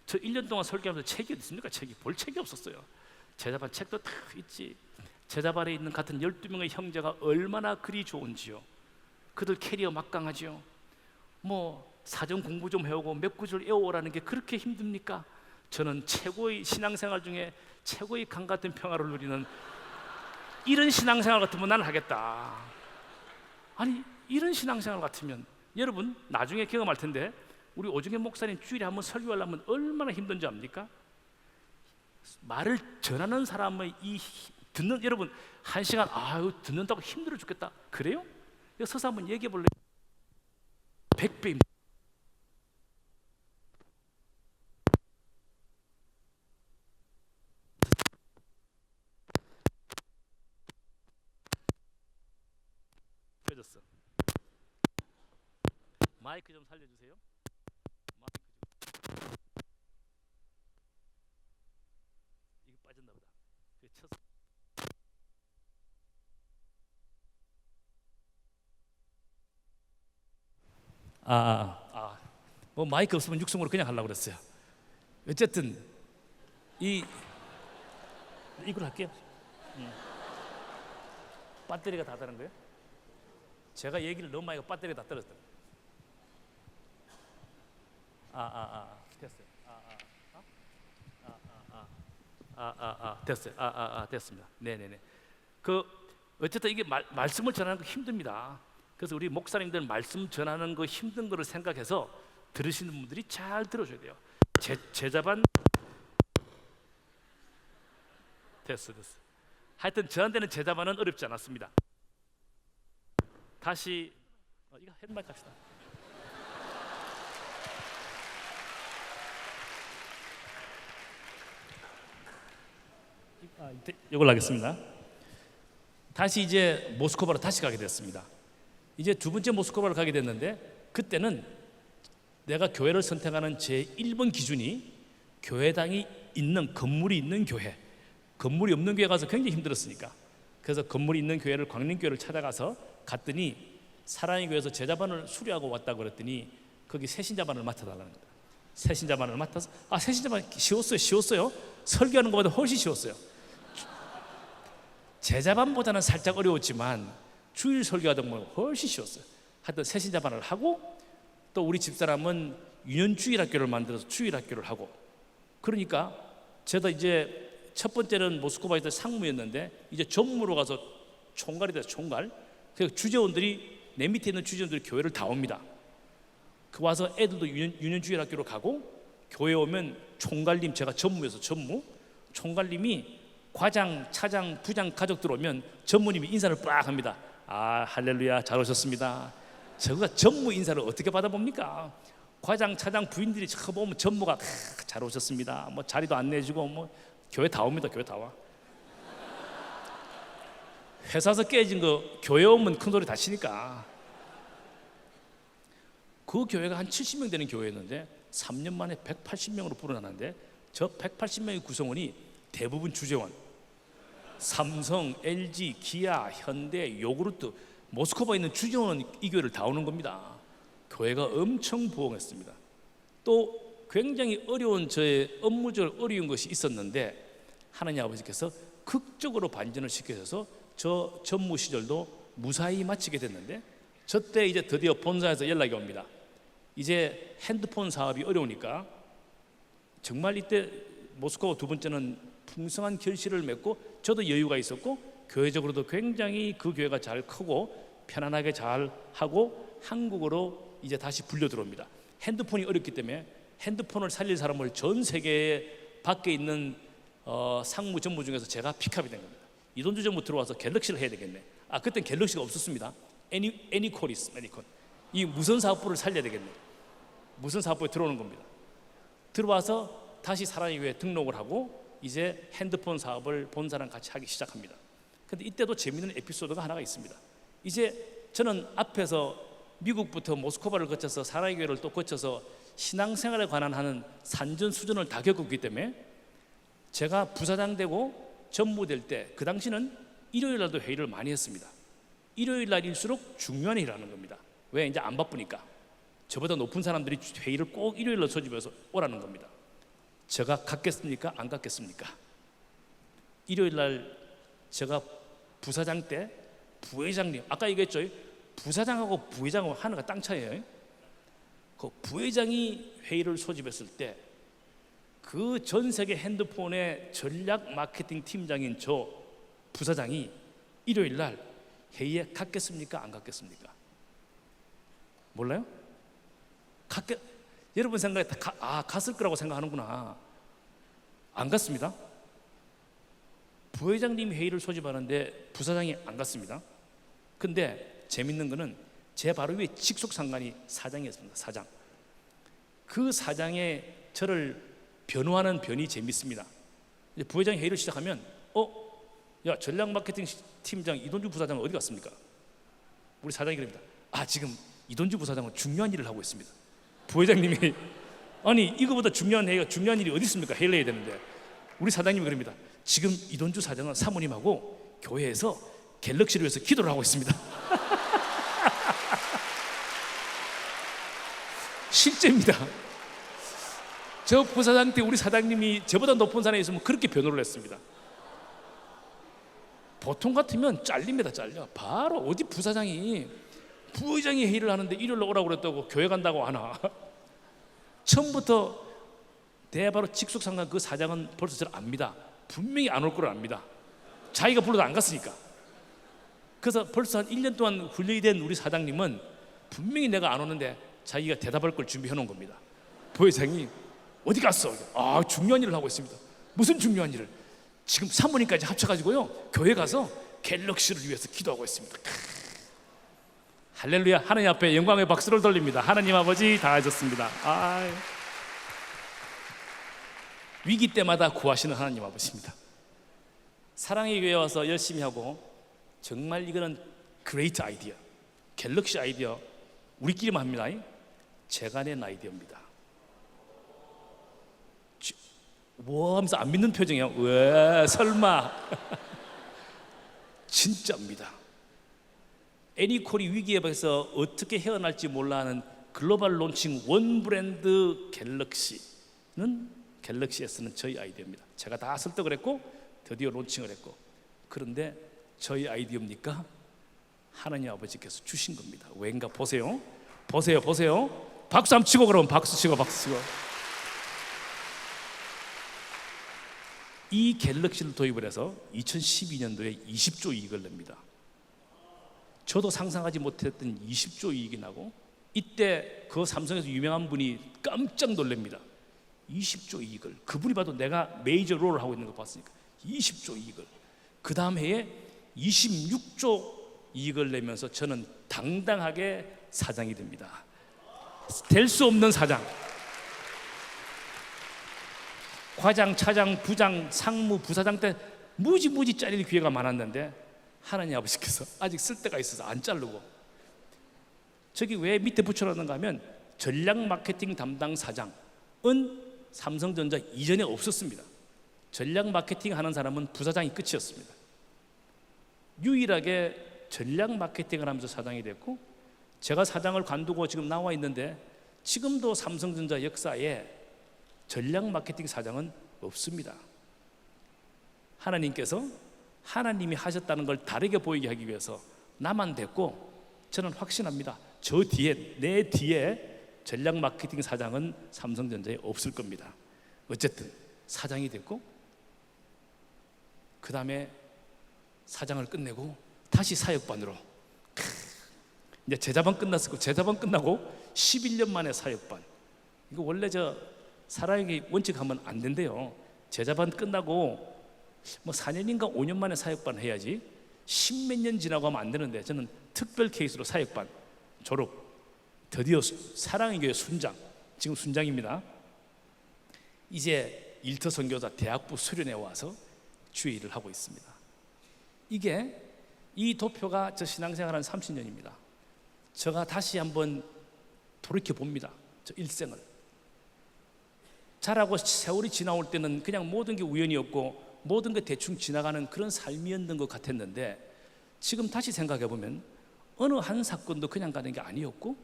저 1년 동안 설교하면서 책이 어디 있습니까? 책이 볼 책이 없었어요. 제자반 책도 다 있지. 제자반에 있는 같은 12명의 형제가 얼마나 글이 좋은지요. 그들 캐리어 막강하지요. 뭐 사전 공부 좀 해오고 몇 구절 외워오라는 게 그렇게 힘듭니까? 저는 최고의 신앙생활 중에 최고의 강 같은 평화를 누리는 이런 신앙생활 같으면 나는 하겠다. 아니 이런 신앙생활 같으면 여러분 나중에 경험할 텐데 우리 오정현 목사님 주일에 한번 설교하려면 얼마나 힘든지 압니까? 말을 전하는 사람의 이 듣는 여러분 1시간 아유 듣는다고 힘들어 죽겠다. 그래요? 여기 서서 한번 얘기해 볼래요? 100배 꺼졌어. 마이크 좀 살려주세요. 마이크 좀. 이거 빠졌나 보다. 쳤어. 뭐 마이크 없으면 육성으로 그냥 하려고 그랬어요. 어쨌든 이걸 할게요. 배터리가 다 다른 거예요? 제가 얘기를 너무 많이 하고 배터리가 다 떨어졌다. 됐어요. 됐어요. 됐습니다. 네네네. 어쨌든 이게 말씀을 전하는 거 힘듭니다. 그래서 우리 목사님들 말씀 전하는 거 힘든 거를 생각해서 들으시는 분들이 잘 들어줘야 돼요. 제자반 됐어. 하여튼 저한테는 제자반은 어렵지 않았습니다. 다시 이거 헤드마이크 합시다. 이걸 하겠습니다. 다시 이제 모스크바로 다시 가게 됐습니다. 이제 두 번째 모스크바로 가게 됐는데 그때는 내가 교회를 선택하는 제 1번 기준이 교회당이 있는 건물이 있는 교회. 건물이 없는 교회 가서 굉장히 힘들었으니까 그래서 건물이 있는 교회를 광림교회를 찾아가서 갔더니 사랑의 교회에서 제자반을 수료하고 왔다고 그랬더니 거기 새신자반을 맡아달라는 거다. 새신자반을 맡아서 새신자반 쉬웠어요. 설교하는 것보다 훨씬 쉬웠어요. 제자반보다는 살짝 어려웠지만 주일 설교하던 건 훨씬 쉬웠어요. 하여튼 새신자반을 하고 또 우리 집사람은 유년주일학교를 만들어서 주일학교를 하고 그러니까 저도 이제 첫 번째는 모스크바에서 상무였는데 이제 전무로 가서 총괄이 돼서 총괄. 그래서 주재원들이 내 밑에 있는 주재원들이 교회를 다 옵니다. 그 와서 애들도 유년주일학교로 가고 교회 오면 총괄님 제가 전무여서 전무 총괄님이 과장, 차장, 부장 가족들 오면 전무님이 인사를 빡 합니다. 할렐루야 잘 오셨습니다. 저가 전무 인사를 어떻게 받아봅니까? 과장, 차장, 부인들이 처음 오면 전무가 잘 오셨습니다. 뭐 자리도 안내해주고 뭐 교회 다 옵니다. 교회 다 와. 회사에서 깨진 거 교회 오면 큰 소리 다 치니까. 그 교회가 한 70명 되는 교회였는데 3년 만에 180명으로 불어나는데 저 180명의 구성원이 대부분 주재원, 삼성, LG, 기아, 현대, 요구르트, 모스크바에 있는 주재원은 이 교회를 다 오는 겁니다. 교회가 엄청 부흥했습니다. 또 굉장히 어려운 저의 업무적으로 어려운 것이 있었는데 하나님 아버지께서 극적으로 반전을 시켜서 저 전무 시절도 무사히 마치게 됐는데, 저때 이제 드디어 본사에서 연락이 옵니다. 이제 핸드폰 사업이 어려우니까, 정말 이때 모스크바 두 번째는 풍성한 결실을 맺고 저도 여유가 있었고 교회적으로도 굉장히 그 교회가 잘 크고 편안하게 잘 하고 한국으로 이제 다시 불려 들어옵니다. 핸드폰이 어렵기 때문에 핸드폰을 살릴 사람을 전 세계 밖에 있는 상무 전무 중에서 제가 픽업이 된 겁니다. 이돈주 전무 들어와서 갤럭시를 해야 되겠네. 그땐 갤럭시가 없었습니다. 애니콜이스, 애니콜. 이 무선 사업부를 살려야 되겠네. 무선 사업부에 들어오는 겁니다. 들어와서 다시 사랑의 교회에 등록을 하고 이제 핸드폰 사업을 본사랑 같이 하기 시작합니다. 근데 이때도 재미있는 에피소드가 하나가 있습니다. 이제 저는 앞에서 미국부터 모스크바를 거쳐서 사랑의 교회를 또 거쳐서 신앙생활에 관한 하는 산전수전을 다 겪었기 때문에 제가 부사장 되고 전무될 때 그 당시는 일요일 날도 회의를 많이 했습니다. 일요일 날일수록 중요한 일을 하는 겁니다. 왜? 이제 안 바쁘니까. 저보다 높은 사람들이 회의를 꼭 일요일 날 소집해서 오라는 겁니다. 제가 갔겠습니까? 안 갔겠습니까? 일요일 날 제가 부사장 때 부회장님, 아까 얘기했죠? 부사장하고 부회장하고 하나가 땅 차이예요. 그 부회장이 회의를 소집했을 때 그 전 세계 핸드폰의 전략 마케팅 팀장인 저 부사장이 일요일 날 회의에 갔겠습니까? 안 갔겠습니까? 몰라요? 여러분 생각에 갔을 거라고 생각하는구나. 안 갔습니다. 부회장님이 회의를 소집하는데 부사장이 안 갔습니다. 근데 재밌는 거는 제 바로 위에 직속 상관이 사장이었습니다. 사장. 그 사장의 저를 변호하는 변이 재밌습니다. 이제 부회장이 회의를 시작하면 야, 전략 마케팅 팀장 이돈주 부사장은 어디 갔습니까? 우리 사장이 그럽니다. 지금 이돈주 부사장은 중요한 일을 하고 있습니다. 부회장님이 아니 이거보다 중요한 일이 어디 있습니까? 회의를 해야 되는데 우리 사장님이 그럽니다. 지금 이돈주 사장은 사모님하고 교회에서 갤럭시를 위해서 기도를 하고 있습니다. 실제입니다. 저 부사장 때 우리 사장님이 저보다 높은 사람이 있으면 그렇게 변호를 했습니다. 보통 같으면 잘립니다. 잘려. 바로 어디 부회장이 회의를 하는데 일요일로 오라고 그랬다고 교회 간다고 하나. 처음부터 바로 직속 상관 그 사장은 벌써 저를 압니다. 분명히 안 올 걸 압니다. 자기가 불러도 안 갔으니까. 그래서 벌써 한 1년 동안 훈련이 된 우리 사장님은 분명히 내가 안 오는데 자기가 대답할 걸 준비해 놓은 겁니다. 부회장이 어디 갔어? 중요한 일을 하고 있습니다. 무슨 중요한 일을? 지금 사모님까지 합쳐가지고요 교회 가서 갤럭시를 위해서 기도하고 있습니다. 할렐루야. 하나님 앞에 영광의 박수를 돌립니다. 하나님 아버지 다 하셨습니다. 위기 때마다 구하시는 하나님 아버지입니다. 사랑의 교회 와서 열심히 하고 정말 이거는 그레이트 아이디어, 갤럭시 아이디어 우리끼리만 합니다. 제가 낸 아이디어입니다. 뭐 하면서 안 믿는 표정이에요. 왜 설마. 진짜입니다. 애니콜이 위기에 박혀서 어떻게 헤어날지 몰라 하는 글로벌 론칭 원 브랜드 갤럭시는 갤럭시 S는 저희 아이디어입니다. 제가 다 설득을 했고 드디어 론칭을 했고, 그런데 저희 아이디어입니까? 하나님 아버지께서 주신 겁니다. 왜인가 보세요. 보세요. 박수 한번 치고 그러면 박수 치고. 이 갤럭시를 도입을 해서 2012년도에 20조 이익을 냅니다. 저도 상상하지 못했던 20조 이익이 나고, 이때 그 삼성에서 유명한 분이 깜짝 놀랍니다. 20조 이익을, 그분이 봐도 내가 메이저 롤을 하고 있는 거 봤으니까 20조 이익을. 그 다음 해에 26조 이익을 내면서 저는 당당하게 사장이 됩니다. 될 수 없는 사장. 과장, 차장, 부장, 상무, 부사장 때 무지 잘릴 기회가 많았는데 하나님 아버지께서 아직 쓸 데가 있어서 안 자르고, 저기 왜 밑에 붙여놨는가 하면 전략 마케팅 담당 사장은 삼성전자 이전에 없었습니다. 전략 마케팅 하는 사람은 부사장이 끝이었습니다. 유일하게 전략 마케팅을 하면서 사장이 됐고, 제가 사장을 관두고 지금 나와 있는데 지금도 삼성전자 역사에 전략 마케팅 사장은 없습니다. 하나님께서 하나님이 하셨다는 걸 다르게 보이게 하기 위해서 나만 됐고, 저는 확신합니다. 저 뒤에, 내 뒤에 전략 마케팅 사장은 삼성전자에 없을 겁니다. 어쨌든 사장이 됐고, 그 다음에 사장을 끝내고 다시 사역반으로, 이제 제자반 끝났고, 제자반 끝나고 11년 만에 사역반. 이거 원래 저 사랑의 원칙 하면 안 된대요. 제자반 끝나고 뭐 4년인가 5년 만에 사역반 해야지, 10몇 년 지나고 하면 안 되는데, 저는 특별 케이스로 사역반 졸업, 드디어 사랑의 교회 순장, 지금 순장입니다. 이제 일터 선교사 대학부 수련회 와서 주의 일을 하고 있습니다. 이게, 이 도표가 저 신앙생활 한 30년입니다. 제가 다시 한번 돌이켜 봅니다. 저 일생을. 자라고 세월이 지나올 때는 그냥 모든 게 우연이었고 모든 게 대충 지나가는 그런 삶이었는 것 같았는데, 지금 다시 생각해 보면 어느 한 사건도 그냥 가는 게 아니었고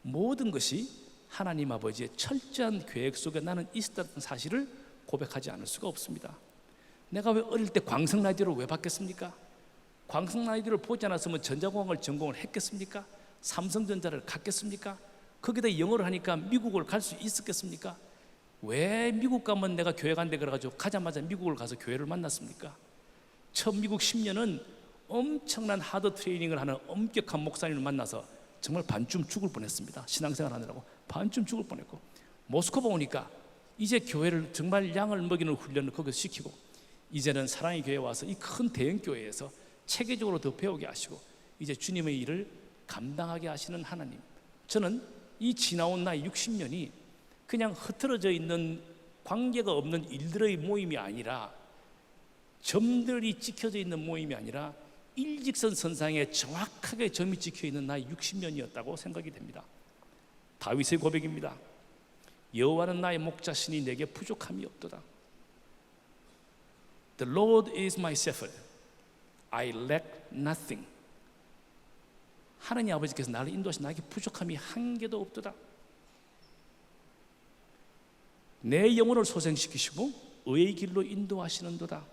모든 것이 하나님 아버지의 철저한 계획 속에 나는 있었다는 사실을 고백하지 않을 수가 없습니다. 내가 왜 어릴 때 광성 라디오를 왜 봤겠습니까? 광성 라디오를 보지 않았으면 전자공학을 전공을 했겠습니까? 삼성전자를 갔겠습니까? 거기다 영어를 하니까 미국을 갈 수 있었겠습니까? 왜 미국 가면 내가 교회 간대 그래가지고 가자마자 미국을 가서 교회를 만났습니까? 처음 미국 10년은 엄청난 하드 트레이닝을 하는 엄격한 목사님을 만나서 정말 반쯤 죽을 뻔했습니다. 신앙생활 하느라고 반쯤 죽을 뻔했고, 모스크바 오니까 이제 교회를 정말 양을 먹이는 훈련을 거기서 시키고, 이제는 사랑의 교회에 와서 이 큰 대형 교회에서 체계적으로 더 배우게 하시고 이제 주님의 일을 감당하게 하시는 하나님. 저는 이 지나온 나이 60년이 그냥 흐트러져 있는 관계가 없는 일들의 모임이 아니라, 점들이 찍혀져 있는 모임이 아니라 일직선 선상에 정확하게 점이 찍혀 있는 나이 60년이었다고 생각이 됩니다. 다윗의 고백입니다. 여호와는 나의 목자시니 내게 부족함이 없도다. The Lord is my shepherd. I lack nothing. 하나님 아버지께서 나를 인도하신 나에게 부족함이 한 개도 없도다. 내 영혼을 소생시키시고 의의 길로 인도하시는도다.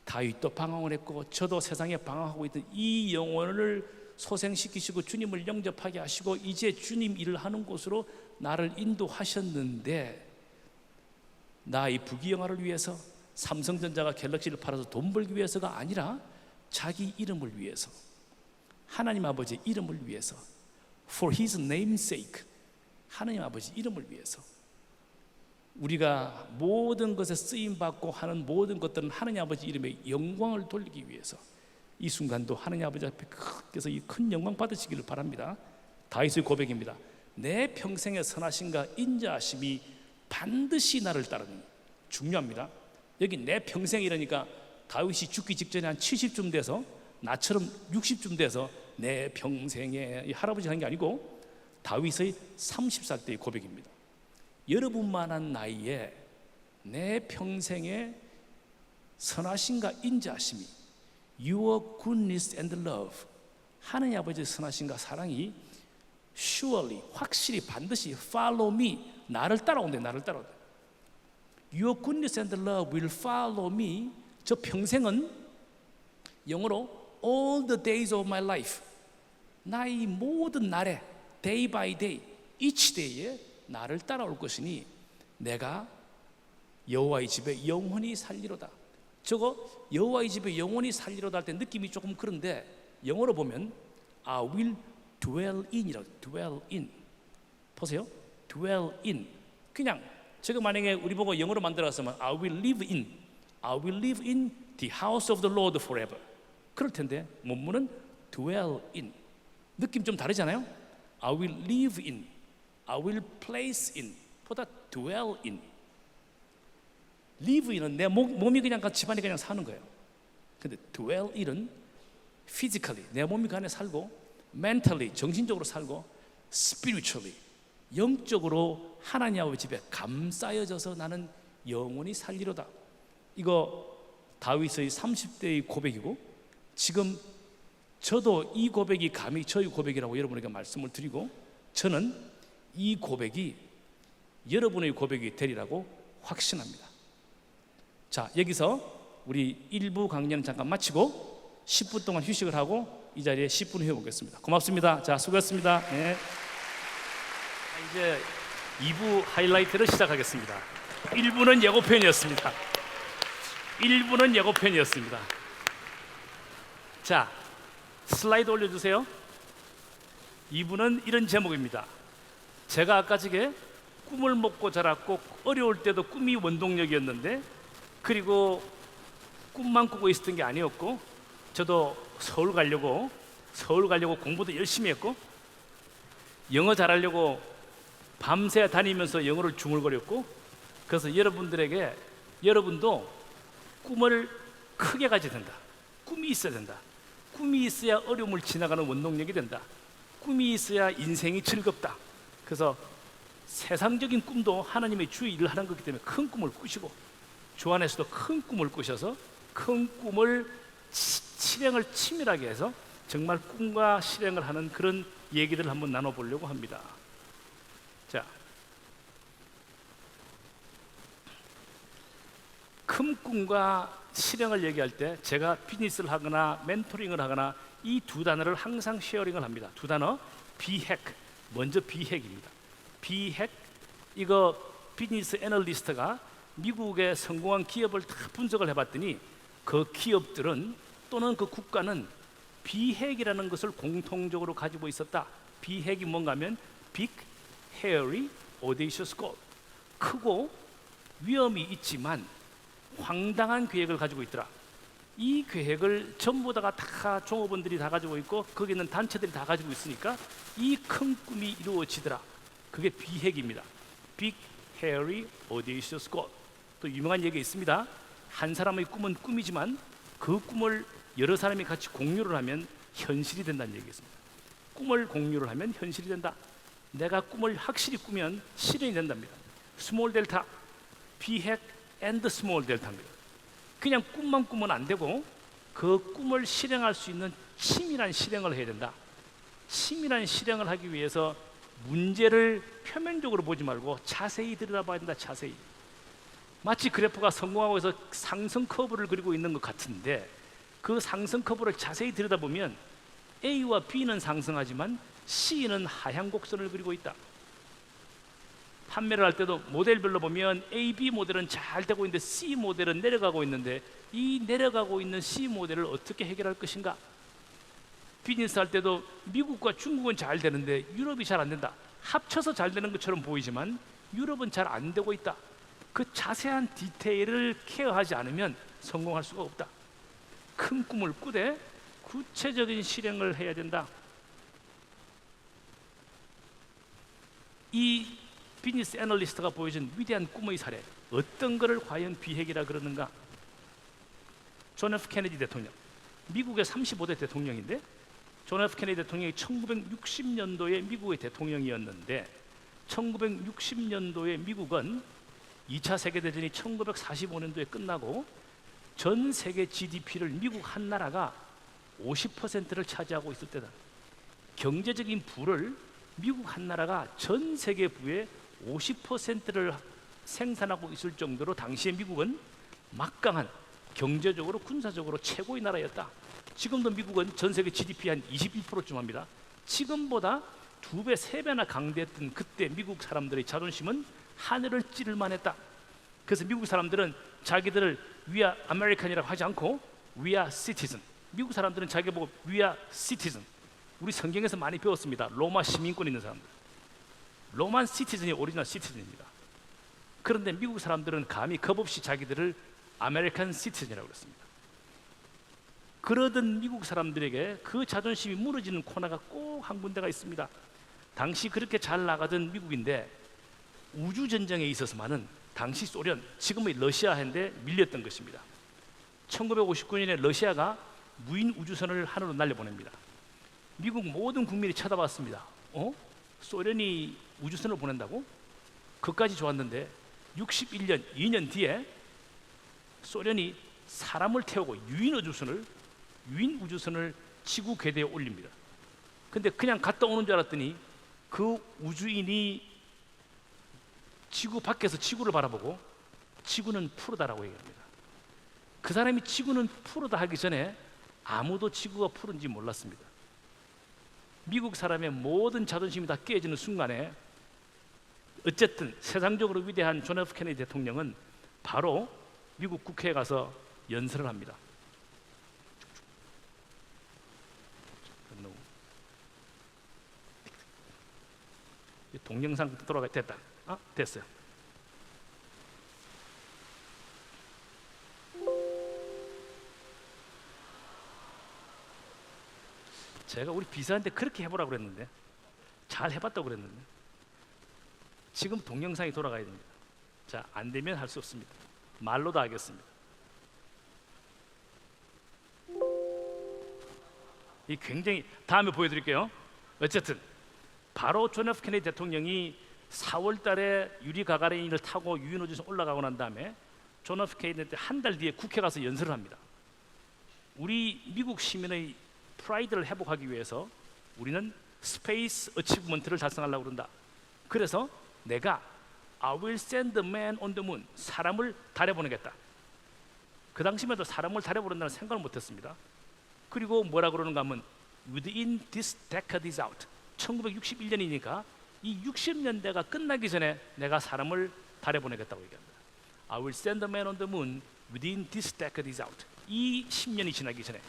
다윗도 방황을 했고 저도 세상에 방황하고 있던 이 영혼을 소생시키시고 주님을 영접하게 하시고 이제 주님 일을 하는 곳으로 나를 인도하셨는데, 나의 부귀영화를 위해서, 삼성전자가 갤럭시를 팔아서 돈 벌기 위해서가 아니라 자기 이름을 위해서, 하나님 아버지의 이름을 위해서, for his name's sake, 하나님 아버지 이름을 위해서, 우리가 모든 것에 쓰임받고 하는 모든 것들은 하나님 아버지 이름에 영광을 돌리기 위해서, 이 순간도 하나님 아버지 앞에 크께서 이 큰 영광 받으시기를 바랍니다. 다윗의 고백입니다. 내 평생의 선하심과 인자하심이 반드시 나를 따르는, 중요합니다. 여기 내 평생이라니까 다윗이 죽기 직전에 한 70쯤 돼서 나처럼 60쯤 돼서 내 평생에 할아버지 하는 게 아니고 다윗의 30살 때의 고백입니다. 여러분만한 나이에 내 평생에 선하심과 인자하심이, Your goodness and love, 하나님 아버지의 선하심과 사랑이 surely, 확실히, 반드시 follow me, 나를 따라온대. 나를 따라온대. Your goodness and love will follow me. 저 평생은 영어로 all the days of my life, 나의 모든 날에 day by day, each day에 나를 따라올 것이니 내가 여호와의 집에 영원히 살리로다. 저거 여호와의 집에 영원히 살리로다 할 때 느낌이 조금 그런데 영어로 보면 I will dwell in이라고, dwell in. 보세요. dwell in. 그냥 제가 만약에 우리 보고 영어로 만들었으면 I will live in the house of the Lord forever. 그럴 텐데 원문은 dwell in. 느낌 좀 다르잖아요. I will live in, I will place in 보다 dwell in. live in은 내 몸이 그냥 집안에 그냥 사는 거예요. 근데 dwell in은 physically 내 몸이 그 안에 살고, mentally 정신적으로 살고, spiritually 영적으로 하나님 아버지 집에 감싸여져서 나는 영원히 살리로다. 이거 다윗의 30대의 고백이고 지금 저도 이 고백이 감히 저의 고백이라고 여러분에게 말씀을 드리고, 저는 이 고백이 여러분의 고백이 되리라고 확신합니다. 자, 여기서 우리 1부 강연 잠깐 마치고 10분 동안 휴식을 하고 이 자리에 10분 후에 오겠습니다. 고맙습니다. 자, 수고했습니다. 네. 이제 2부 하이라이트를 시작하겠습니다. 1부는 예고편이었습니다. 1부는 예고편이었습니다. 자, 슬라이드 올려주세요. 2부는 이런 제목입니다. 제가 아까 지게 꿈을 먹고 자랐고 어려울 때도 꿈이 원동력이었는데, 그리고 꿈만 꾸고 있었던 게 아니었고, 저도 서울 가려고 공부도 열심히 했고, 영어 잘하려고 밤새 다니면서 영어를 중얼거렸고, 그래서 여러분도 꿈을 크게 가져야 된다. 꿈이 있어야 된다. 꿈이 있어야 어려움을 지나가는 원동력이 된다. 꿈이 있어야 인생이 즐겁다. 그래서 세상적인 꿈도 하나님의 주의 일을 하는 거기 때문에 큰 꿈을 꾸시고, 주 안에서도 큰 꿈을 꾸셔서 큰 꿈을 실행을 치밀하게 해서 정말 꿈과 실행을 하는 그런 얘기를 한번 나눠보려고 합니다. 자, 큰 꿈과 실행을 얘기할 때 제가 비즈니스를 하거나 멘토링을 하거나 이 두 단어를 항상 쉐어링을 합니다. 두 단어, 비핵. 먼저 비핵입니다. 비핵, 이거 비즈니스 애널리스트가 미국의 성공한 기업을 다 분석을 해봤더니 그 기업들은 또는 그 국가는 비핵이라는 것을 공통적으로 가지고 있었다. 비핵이 뭔가 하면 Big, Hairy, Audacious Goal, 크고 위험이 있지만 황당한 계획을 가지고 있더라. 이 계획을 전부 다 종업원들이 다 가지고 있고 거기 있는 단체들이 다 가지고 있으니까 이 큰 꿈이 이루어지더라. 그게 비핵입니다. Big, Hairy, Audacious Goal. 또 유명한 얘기가 있습니다. 한 사람의 꿈은 꿈이지만 그 꿈을 여러 사람이 같이 공유를 하면 현실이 된다는 얘기가 있습니다. 꿈을 공유를 하면 현실이 된다. 내가 꿈을 확실히 꾸면 실현이 된답니다. 스몰 델타, 비핵 앤드 스몰 델타입니다. 그냥 꿈만 꾸면 안 되고 그 꿈을 실행할 수 있는 치밀한 실행을 해야 된다. 치밀한 실행을 하기 위해서 문제를 표면적으로 보지 말고 자세히 들여다봐야 된다. 자세히. 마치 그래프가 성공하고 해서 상승 커브를 그리고 있는 것 같은데, 그 상승 커브를 자세히 들여다보면 A와 B는 상승하지만 C는 하향 곡선을 그리고 있다. 판매를 할 때도 모델별로 보면 A, B 모델은 잘 되고 있는데 C 모델은 내려가고 있는데, 이 내려가고 있는 C 모델을 어떻게 해결할 것인가? 비즈니스 할 때도 미국과 중국은 잘 되는데 유럽이 잘 안 된다. 합쳐서 잘 되는 것처럼 보이지만 유럽은 잘 안 되고 있다. 그 자세한 디테일을 케어하지 않으면 성공할 수가 없다. 큰 꿈을 꾸되 구체적인 실행을 해야 된다. 이 비즈니스 애널리스트가 보여준 위대한 꿈의 사례, 어떤 것을 과연 비핵이라 그러는가? 존 F 케네디 대통령, 미국의 35대 대통령인데, 존 F 케네디 대통령이 1960년도에 미국의 대통령이었는데, 1960년도에 미국은 2차 세계대전이 1945년도에 끝나고 전 세계 GDP를 미국 한 나라가 50%를 차지하고 있을 때다. 경제적인 부를 미국 한 나라가 전 세계 부의 50%를 생산하고 있을 정도로 당시에 미국은 막강한 경제적으로 군사적으로 최고의 나라였다. 지금도 미국은 전 세계 GDP 한 21%쯤 합니다. 지금보다 2배, 3배나 강대했던 그때 미국 사람들의 자존심은 하늘을 찌를 만했다. 그래서 미국 사람들은 자기들을 We are American이라고 하지 않고 We are citizen. 미국 사람들은 자기 보고 We are citizen. 우리 성경에서 많이 배웠습니다. 로마 시민권 있는 사람들. 로만 시티즌이 오리지널 시티즌입니다. 그런데 미국 사람들은 감히 겁없이 자기들을 아메리칸 시티즌이라고 그랬습니다. 그러던 미국 사람들에게 그 자존심이 무너지는 코너가 꼭 한 군데가 있습니다. 당시 그렇게 잘 나가던 미국인데 우주전쟁에 있어서만은 당시 소련, 지금의 러시아한테 밀렸던 것입니다. 1959년에 러시아가 무인 우주선을 하늘로 날려보냅니다. 미국 모든 국민이 쳐다봤습니다. 소련이 우주선을 보낸다고? 그까지 좋았는데 61년, 2년 뒤에 소련이 사람을 태우고 유인 우주선을 지구 궤도에 올립니다. 근데 그냥 갔다 오는 줄 알았더니 그 우주인이 지구 밖에서 지구를 바라보고 지구는 푸르다라고 얘기합니다. 그 사람이 지구는 푸르다 하기 전에 아무도 지구가 푸른지 몰랐습니다. 미국 사람의 모든 자존심이 다 깨지는 순간에 어쨌든 세상적으로 위대한 존 F 케네디 대통령은 바로 미국 국회에 가서 연설을 합니다. 동영상 돌아가 됐다. 됐어요. 제가 우리 비서한테 그렇게 해보라고 그랬는데 잘 해봤다고 그랬는데 지금 동영상이 돌아가야 됩니다. 자, 안 되면 할 수 없습니다. 말로도 하겠습니다. 이 굉장히 다음에 보여드릴게요. 어쨌든 바로 존 F 케네디 대통령이 4월 달에 유리 가가린을 타고 유인우주선 올라가고 난 다음에 존 F 케네디 한 달 뒤에 국회 가서 연설을 합니다. 우리 미국 시민의 프라이드를 회복하기 위해서 우리는 스페이스 어치브먼트를 달성하려고 그런다. 그래서 내가 I will send a man on the moon, 사람을 달에 보내겠다. 그 당시만 해도 사람을 달에 보낸다는 생각을 못했습니다. 그리고 뭐라 그러는가 하면 within this decade is out, 1961년이니까 이 60년대가 끝나기 전에 내가 사람을 달에 보내겠다고 얘기합니다. I will send a man on the moon within this decade is out. 이 10년이 지나기 전에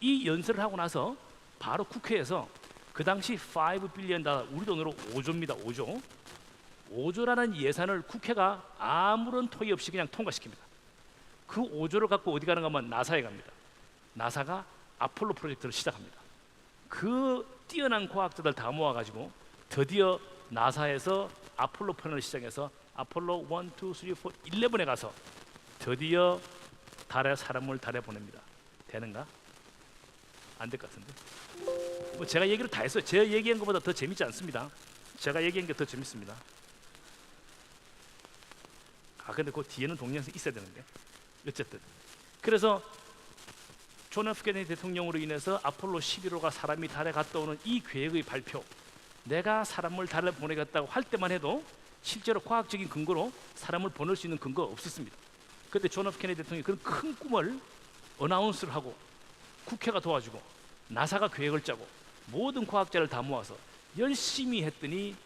이 연설을 하고 나서 바로 국회에서 그 당시 $5 빌리언, 우리 돈으로 5조입니다. 5조라는 예산을 국회가 아무런 토의 없이 그냥 통과시킵니다. 그 5조를 갖고 어디 가는가 하면 나사에 갑니다. 나사가 아폴로 프로젝트를 시작합니다. 그 뛰어난 과학자들 다 모아가지고 드디어 나사에서 아폴로 편을 시작해서 아폴로 1, 2, 3, 4, 11에 가서 드디어 달에 사람을 달에 보냅니다. 되는가? 안 될 것 같은데. 뭐 제가 얘기를 다 했어요. 제가 얘기한 것보다 더 재밌지 않습니다. 제가 얘기한 게 더 재밌습니다. 근데 그 뒤에는 동영상이 있어야 되는데. 어쨌든 그래서 존 F 케네디 대통령으로 인해서 아폴로 11호가 사람이 달에 갔다 오는 이 계획의 발표, 내가 사람을 달에 보내겠다고 할 때만 해도 실제로 과학적인 근거로 사람을 보낼 수 있는 근거가 없었습니다. 그때 존 F 케네디 대통령이 그런 큰 꿈을 어나운스를 하고 국회가 도와주고 나사가 계획을 짜고 모든 과학자를 다 모아서 열심히 했더니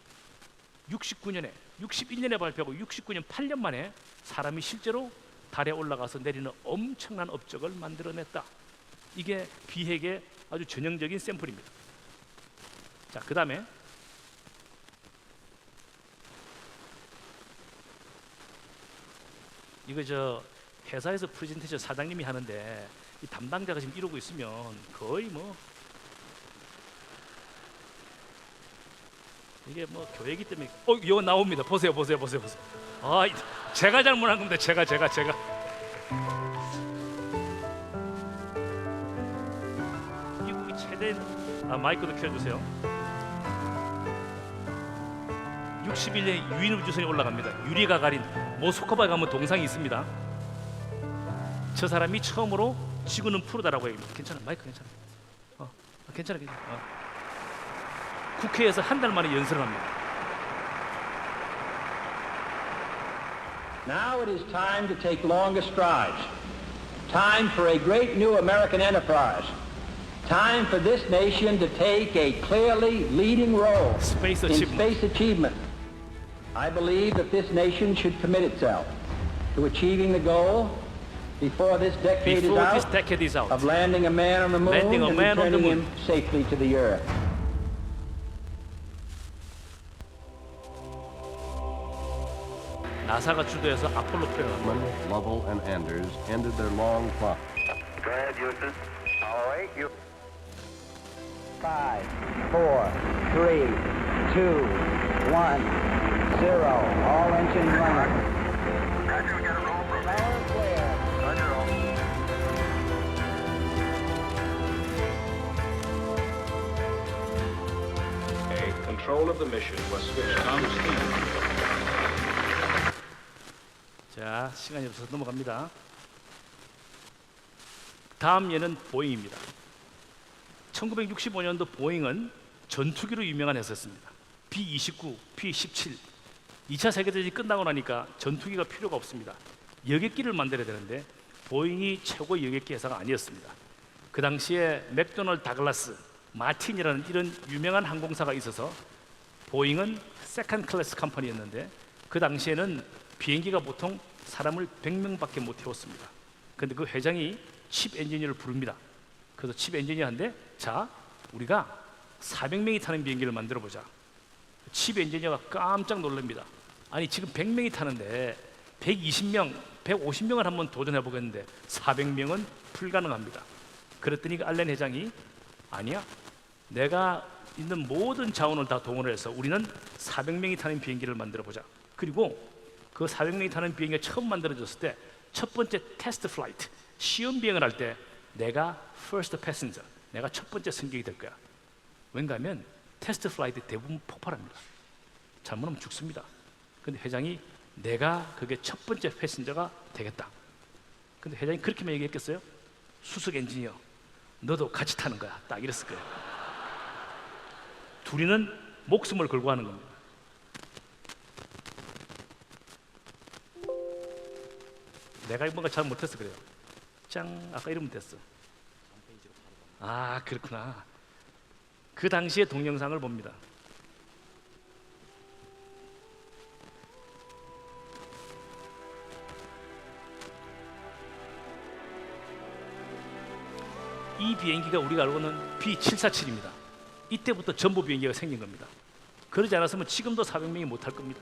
61년에 발표하고 69년 8년 만에 사람이 실제로 달에 올라가서 내리는 엄청난 업적을 만들어냈다. 이게 비핵의 아주 전형적인 샘플입니다. 자, 그 다음에 이거 저 회사에서 프레젠테이션 사장님이 하는데 이 담당자가 지금 이러고 있으면 거의 뭐 이게 뭐 교회이기 때문에 이거 나옵니다. 보세요. 제가 잘못한 겁니다. 제가 미국이 최대 마이크도 켜주세요. 61년에 유인 우주선이 올라갑니다. 유리 가가린 모스크바에 가면 동상이 있습니다. 저 사람이 처음으로 지구는 푸르다라고 얘기합니다. 괜찮아, 마이크 괜찮아. 괜찮아. 국회에서 한 달 만에 연설을 합니다. Now it is time to take longer strides. Time for a great new American enterprise. Time for this nation to take a clearly leading role in space achievement. I believe that this nation should commit itself to achieving the goal before this decade is out of landing a man on the moon and returning him safely to the earth. 나사가 주도해서 아폴로 프로그램. Lovell and Anders ended their long clock. Go ahead, Houston. All right, you. 5, 4, 3, 2, 1, 0. All engine running. Roger, we got a roll from All clear. Roger, roll. Control of the mission was switched on steam. 자, 시간이 없어서 넘어갑니다. 다음 예는 보잉입니다. 1965년도 보잉은 전투기로 유명한 회사였습니다. B-29, B-17. 2차 세계대전이 끝나고 나니까 전투기가 필요가 없습니다. 여객기를 만들어야 되는데 보잉이 최고의 여객기 회사가 아니었습니다. 그 당시에 맥도널드 다글라스, 마틴이라는 이런 유명한 항공사가 있어서 보잉은 세컨드 클래스 컴퍼니였는데 그 당시에는 비행기가 보통 사람을 100명밖에 못 태웠습니다. 근데 그 회장이 칩 엔지니어를 부릅니다. 그래서 칩 엔지니어한테 자, 우리가 400명이 타는 비행기를 만들어 보자. 칩 엔지니어가 깜짝 놀랍니다. 아니 지금 100명이 타는데 120명, 150명을 한번 도전해 보겠는데 400명은 불가능합니다. 그랬더니 그 알렌 회장이 아니야, 내가 있는 모든 자원을 다 동원해서 우리는 400명이 타는 비행기를 만들어 보자. 그리고 그 400명이 타는 비행기가 처음 만들어졌을 때 첫 번째 테스트 플라이트, 시험 비행을 할 때 내가 first passenger, 내가 첫 번째 승객이 될 거야. 왜냐하면 테스트 플라이트 대부분 폭발합니다. 잘못하면 죽습니다. 근데 회장이 내가 그게 첫 번째 패신저가 되겠다. 근데 회장이 그렇게만 얘기했겠어요? 수석 엔지니어, 너도 같이 타는 거야. 딱 이랬을 거예요. 둘이는 목숨을 걸고 하는 겁니다. 내가 뭔가 잘 못해서 그래요. 짱, 아까 이러면 됐어. 아, 그렇구나. 그 당시의 동영상을 봅니다. 이 비행기가 우리가 알고는 B747입니다. 이때부터 전부 비행기가 생긴 겁니다. 그러지 않았으면 지금도 400명이 못 탈 겁니다.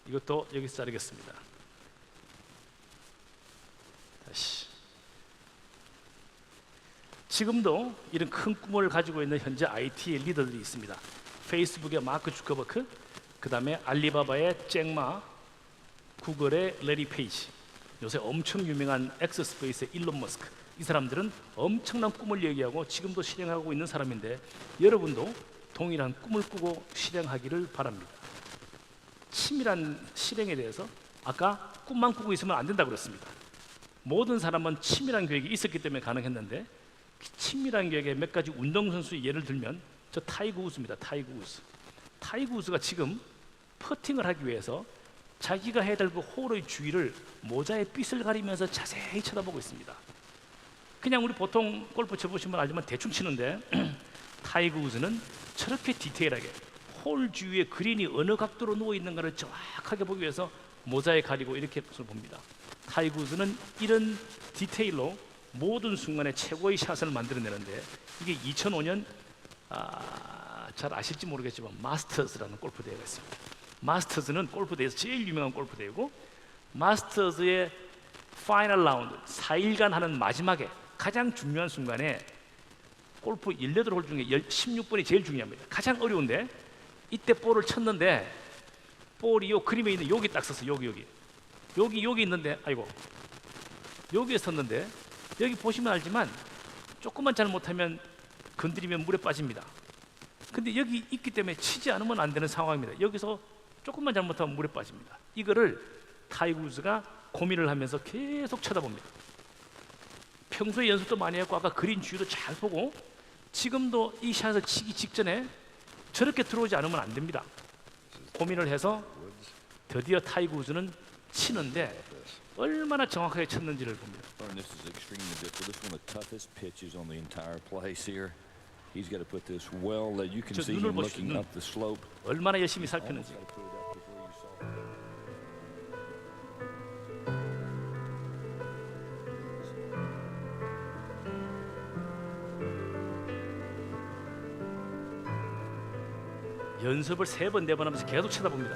이것도 여기서 자르겠습니다. 다시. 지금도 이런 큰 꿈을 가지고 있는 현재 IT의 리더들이 있습니다. 페이스북의 마크 주커버크, 그 다음에 알리바바의 잭마, 구글의 레리 페이지, 요새 엄청 유명한 엑스스페이스의 일론 머스크. 이 사람들은 엄청난 꿈을 얘기하고 지금도 실행하고 있는 사람인데 여러분도 동일한 꿈을 꾸고 실행하기를 바랍니다. 치밀한 실행에 대해서 아까 꿈만 꾸고 있으면 안 된다고 그랬습니다. 모든 사람은 치밀한 계획이 있었기 때문에 가능했는데 치밀한 계획의 몇 가지 운동선수의 예를 들면 저 타이거 우즈입니다. 타이거 우즈가 지금 퍼팅을 하기 위해서 자기가 해야 될 그 홀의 주위를 모자에 빗을 가리면서 자세히 쳐다보고 있습니다. 그냥 우리 보통 골프 쳐보시면 알지만 대충 치는데 타이거 우즈는 저렇게 디테일하게 홀 주위에 그린이 어느 각도로 누워 있는가를 정확하게 보기 위해서 모자에 가리고 이렇게 봅니다. 타이거 우즈는 이런 디테일로 모든 순간에 최고의 샷을 만들어내는데 이게 2005년 잘 아실지 모르겠지만 마스터즈라는 골프 대회가 있습니다. 마스터즈는 골프 대회에서 제일 유명한 골프 대회고 마스터즈의 파이널 라운드 4일간 하는 마지막에 가장 중요한 순간에 골프 18홀 중에 16번이 제일 중요합니다. 가장 어려운데 이때 볼을 쳤는데 볼이 요 그림에 있는 여기 딱 섰어. 여기 있는데 아이고 여기에 섰는데 여기 보시면 알지만 조금만 잘못하면 건드리면 물에 빠집니다. 근데 여기 있기 때문에 치지 않으면 안 되는 상황입니다. 여기서 조금만 잘못하면 물에 빠집니다. 이거를 타이거 우즈가 고민을 하면서 계속 쳐다봅니다. 평소에 연습도 많이 했고 아까 그린 주위도 잘 보고 지금도 이 샷을 치기 직전에 저렇게 들어오지 않으면 안 됩니다. 고민을 해서 드디어 타이거 우즈는 치는데 얼마나 정확하게 쳤는지를 봅니다. This is extremely difficult. This is one of the toughest pitches on the entire place here. He's got to put this well that you can 저 see 눈을 him 보시죠, looking 눈. up the slope. 얼마나 열심히 살폈는지. Got to put it up before you saw it. 연습을 3번, 4번 하면서 계속 쳐다봅니다.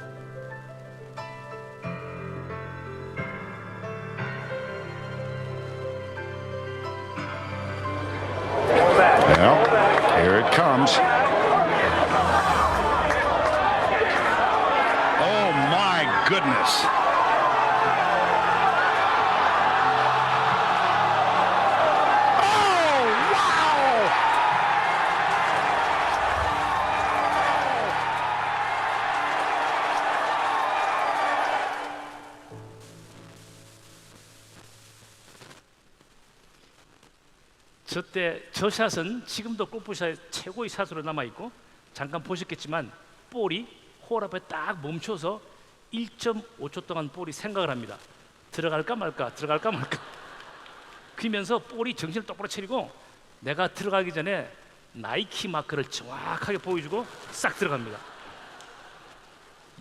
goodness. 저 샷은 지금도 골프샷 최고의 샷으로 남아있고, 잠깐 보셨겠지만 볼이 홀 앞에 딱 멈춰서 1.5초 동안 볼이 생각을 합니다. 들어갈까 말까, 들어갈까 말까. 그러면서 볼이 정신을 똑바로 차리고 내가 들어가기 전에 나이키 마크를 정확하게 보여주고 싹 들어갑니다.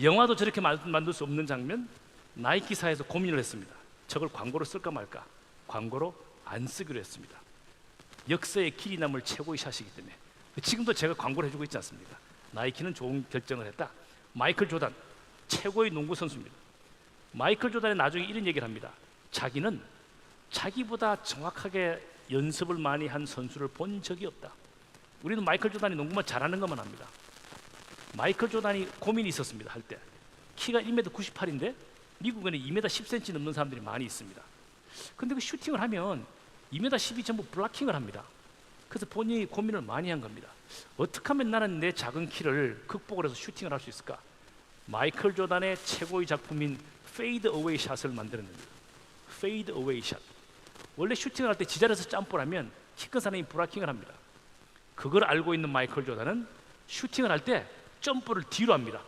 영화도 저렇게 만들 수 없는 장면. 나이키사에서 고민을 했습니다. 저걸 광고로 쓸까 말까. 광고로 안 쓰기로 했습니다. 역사에 길이 남을 최고의 샷이기 때문에. 지금도 제가 광고를 해주고 있지 않습니까? 나이키는 좋은 결정을 했다. 마이클 조단, 최고의 농구 선수입니다. 마이클 조단이 나중에 이런 얘기를 합니다. 자기는 자기보다 정확하게 연습을 많이 한 선수를 본 적이 없다. 우리는 마이클 조단이 농구만 잘하는 것만 합니다. 마이클 조단이 고민이 있었습니다. 할 때 키가 1m 98인데 미국에는 2m 10cm 넘는 사람들이 많이 있습니다. 근데 그 슈팅을 하면 2m 10이 전부 블락킹을 합니다. 그래서 본인이 고민을 많이 한 겁니다. 어떻게 하면 나는 내 작은 키를 극복을 해서 슈팅을 할 수 있을까? 마이클 조단의 최고의 작품인 페이드 어웨이 샷을 만들었는데, 페이드 어웨이 샷. 원래 슈팅을 할 때 지자리에서 점프를 하면 키 큰 사람이 블락킹을 합니다. 그걸 알고 있는 마이클 조단은 슈팅을 할 때 점프를 뒤로 합니다.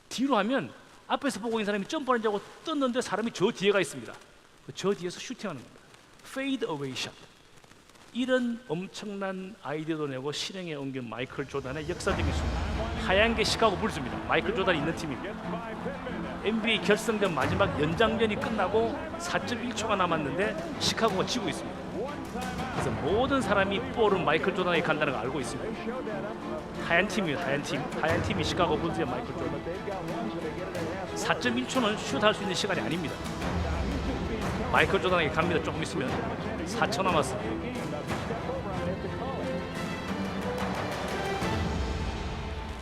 뒤로 하면 앞에서 보고 있는 사람이 점프하는 줄 알고 떴는데 사람이 저 뒤에가 있습니다. 저 뒤에서 슈팅하는 겁니다. 페이드 어웨이 샷. 이런 엄청난 아이디어도 내고 실행에 옮긴 마이클 조단의 역사적인 순간. 하얀 게 시카고 불스입니다. 마이클 조단이 있는 팀입니다. NBA 결승전 마지막 연장전이 끝나고 4.1초가 남았는데 시카고가 지고 있습니다. 그래서 모든 사람이 볼은 마이클 조단에게 간다는 걸 알고 있습니다. 하얀 팀이에요. 하얀 팀이 시카고 불스의 마이클 조단. 4.1초는 슛 할 수 있는 시간이 아닙니다. 마이클 조단에게 갑니다. 조금 있으면 4초 남았습니다.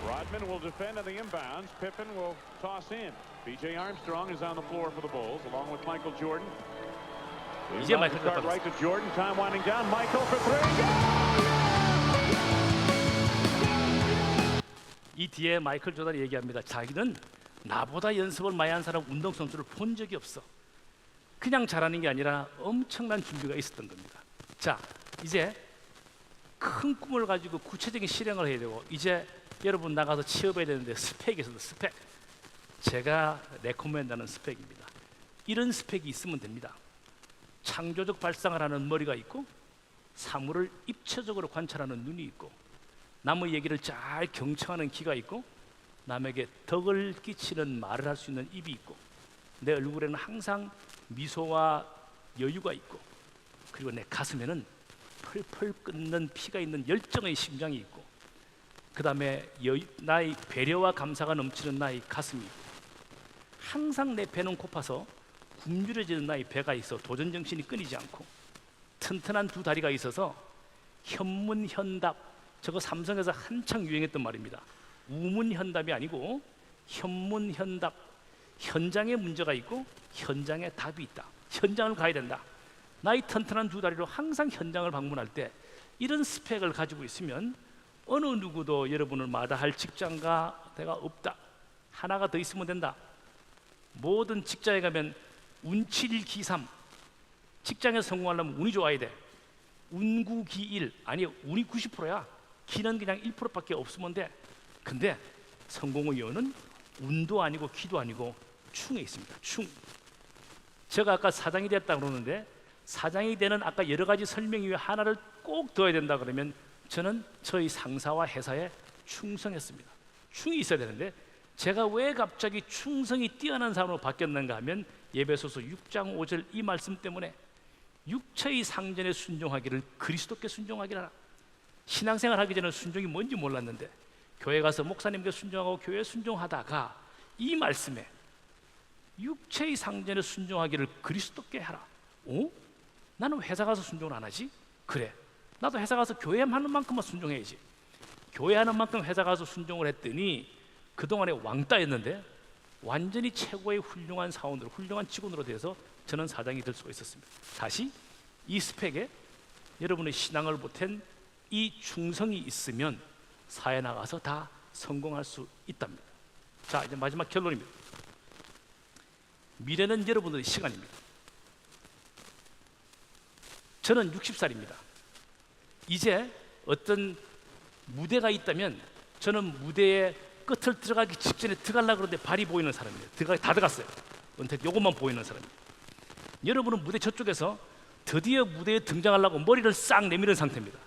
Rodman will defend on the inbounds. Pippen will toss in. B.J. Armstrong is on the floor for the Bulls, along with Michael Jordan. 이제 마이클 조단 Right to Jordan. Time winding down. Michael for three. 이 뒤에 마이클 조단이 얘기합니다. 자기는 나보다 연습을 많이 한 사람 운동선수를 본 적이 없어. 그냥 잘하는 게 아니라 엄청난 준비가 있었던 겁니다. 자, 이제 큰 꿈을 가지고 구체적인 실행을 해야 되고, 이제 여러분 나가서 취업해야 되는데 스펙이 있어도 스펙. 제가 레코멘드하는 스펙입니다. 이런 스펙이 있으면 됩니다. 창조적 발상을 하는 머리가 있고, 사물을 입체적으로 관찰하는 눈이 있고, 남의 얘기를 잘 경청하는 귀가 있고, 남에게 덕을 끼치는 말을 할 수 있는 입이 있고, 내 얼굴에는 항상 미소와 여유가 있고, 그리고 내 가슴에는 펄펄 끓는 피가 있는 열정의 심장이 있고, 그 다음에 나의 배려와 감사가 넘치는 나의 가슴이 있고, 항상 내 배는 고파서 굶주려지는 나의 배가 있어 도전 정신이 끊이지 않고, 튼튼한 두 다리가 있어서 현문현답, 저거 삼성에서 한창 유행했던 말입니다. 우문현답이 아니고 현문현답. 현장에 문제가 있고 현장에 답이 있다. 현장을 가야 된다. 나의 튼튼한 두 다리로 항상 현장을 방문할 때 이런 스펙을 가지고 있으면 어느 누구도 여러분을 마다할 직장가 내가 없다. 하나가 더 있으면 된다. 모든 직장에 가면 운칠기삼. 직장에서 성공하려면 운이 좋아야 돼. 운구기일. 아니, 운이 90%야. 기는 그냥 1%밖에 없으면 돼. 근데 성공의 여는 운도 아니고 기도 아니고 충에 있습니다. 충. 제가 아까 사장이 됐다 그러는데, 사장이 되는 아까 여러 가지 설명 이외에 하나를 꼭 더해야 된다 그러면 저는 저희 상사와 회사에 충성했습니다. 충이 있어야 되는데, 제가 왜 갑자기 충성이 뛰어난 사람으로 바뀌었는가 하면 에베소서 6장 5절 이 말씀 때문에, 육체의 상전에 순종하기를 그리스도께 순종하기라. 신앙생활 하기 전에 순종이 뭔지 몰랐는데 교회 가서 목사님께 순종하고 교회 순종하다가 이 말씀에 육체의 상전에 순종하기를 그리스도께 하라. 어? 나는 회사 가서 순종을 안 하지? 그래, 나도 회사 가서 교회 하는 만큼만 순종해야지. 교회 하는 만큼 회사 가서 순종을 했더니 그동안에 왕따였는데 완전히 최고의 훌륭한 사원으로, 훌륭한 직원으로 돼서 저는 사장이 될 수가 있었습니다. 다시 이 스펙에 여러분의 신앙을 보탠 이 충성이 있으면 사회 나가서 다 성공할 수 있답니다. 자, 이제 마지막 결론입니다. 미래는 여러분들의 시간입니다. 저는 60살입니다. 이제 어떤 무대가 있다면 저는 무대의 끝을 들어가기 직전에 들어가려고 그러는데 발이 보이는 사람이에요. 다 들어갔어요. 은퇴 요것만 보이는 사람이에요. 여러분은 무대 저쪽에서 드디어 무대에 등장하려고 머리를 싹 내미는 상태입니다.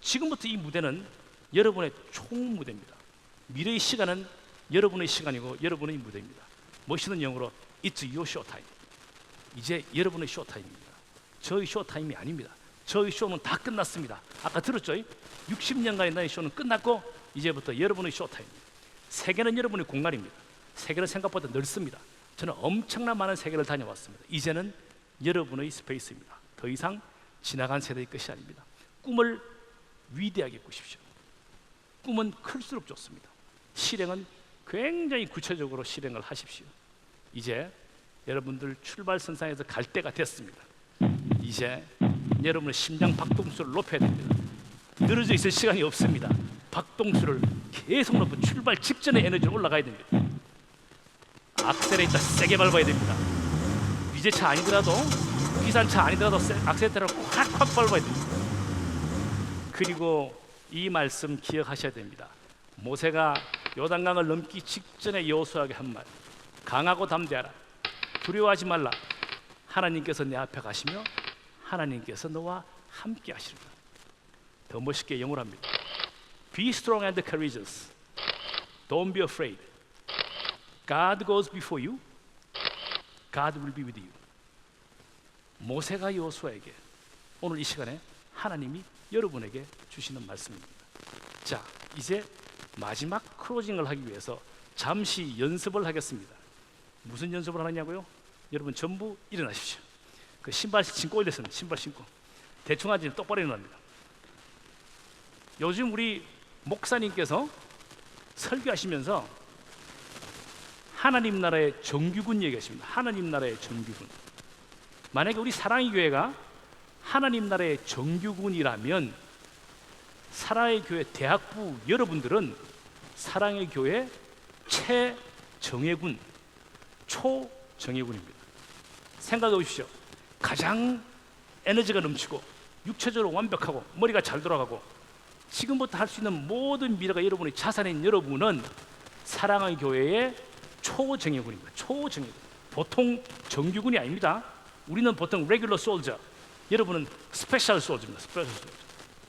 지금부터 이 무대는 여러분의 총무대입니다. 미래의 시간은 여러분의 시간이고 여러분의 무대입니다. 멋있는 영어로 It's your show time. 이제 여러분의 쇼 타임입니다. 저의 쇼 타임이 아닙니다. 저의 쇼는 다 끝났습니다. 아까 들었죠? 60년간의 나의 쇼는 끝났고 이제부터 여러분의 쇼 타임입니다. 세계는 여러분의 공간입니다. 세계는 생각보다 넓습니다. 저는 엄청난 많은 세계를 다녀왔습니다. 이제는 여러분의 스페이스입니다. 더 이상 지나간 세대의 것이 아닙니다. 꿈을 위대하게 꾸십시오. 꿈은 클수록 좋습니다. 실행은 굉장히 구체적으로 실행을 하십시오. 이제 여러분들 출발선상에서 갈 때가 됐습니다. 이제 여러분의 심장 박동수를 높여야 됩니다. 늘어져 있을 시간이 없습니다. 박동수를 계속 높여 출발 직전에 에너지로 올라가야 됩니다. 악셀레이터 세게 밟아야 됩니다. 유제차 아니더라도 비산차 아니더라도 악셀레이터를 콱콱 밟아야 됩니다. 그리고 이 말씀 기억하셔야 됩니다. 모세가 요단강을 넘기 직전에 여호수아에게 한 말, 강하고 담대하라, 두려워하지 말라. 하나님께서 내 앞에 가시며 하나님께서 너와 함께 하시리라. 더 멋있게 영어로 합니다. Be strong and courageous. Don't be afraid. God goes before you. God will be with you. 모세가 여호수아에게 오늘 이 시간에 하나님이 여러분에게 주시는 말씀입니다. 자, 이제 마지막 클로징을 하기 위해서 잠시 연습을 하겠습니다. 무슨 연습을 하느냐고요? 여러분 전부 일어나십시오. 그 신발 신고 올렸습니다. 신발 신고 대충 하지 똑바로 일어납니다. 요즘 우리 목사님께서 설교하시면서 하나님 나라의 정규군 얘기하십니다. 하나님 나라의 정규군. 만약에 우리 사랑의 교회가 하나님 나라의 정규군이라면 사랑의 교회 대학부 여러분들은 사랑의 교회 최정예군, 초정예군입니다. 생각해 보십시오. 가장 에너지가 넘치고 육체적으로 완벽하고 머리가 잘 돌아가고 지금부터 할 수 있는 모든 미래가 여러분의 자산인 여러분은 사랑의 교회의 초정예군입니다. 초정예군. 보통 정규군이 아닙니다. 우리는 보통 레귤러 솔저, 여러분은 스페셜 솔저입니다. 스페셜 솔저.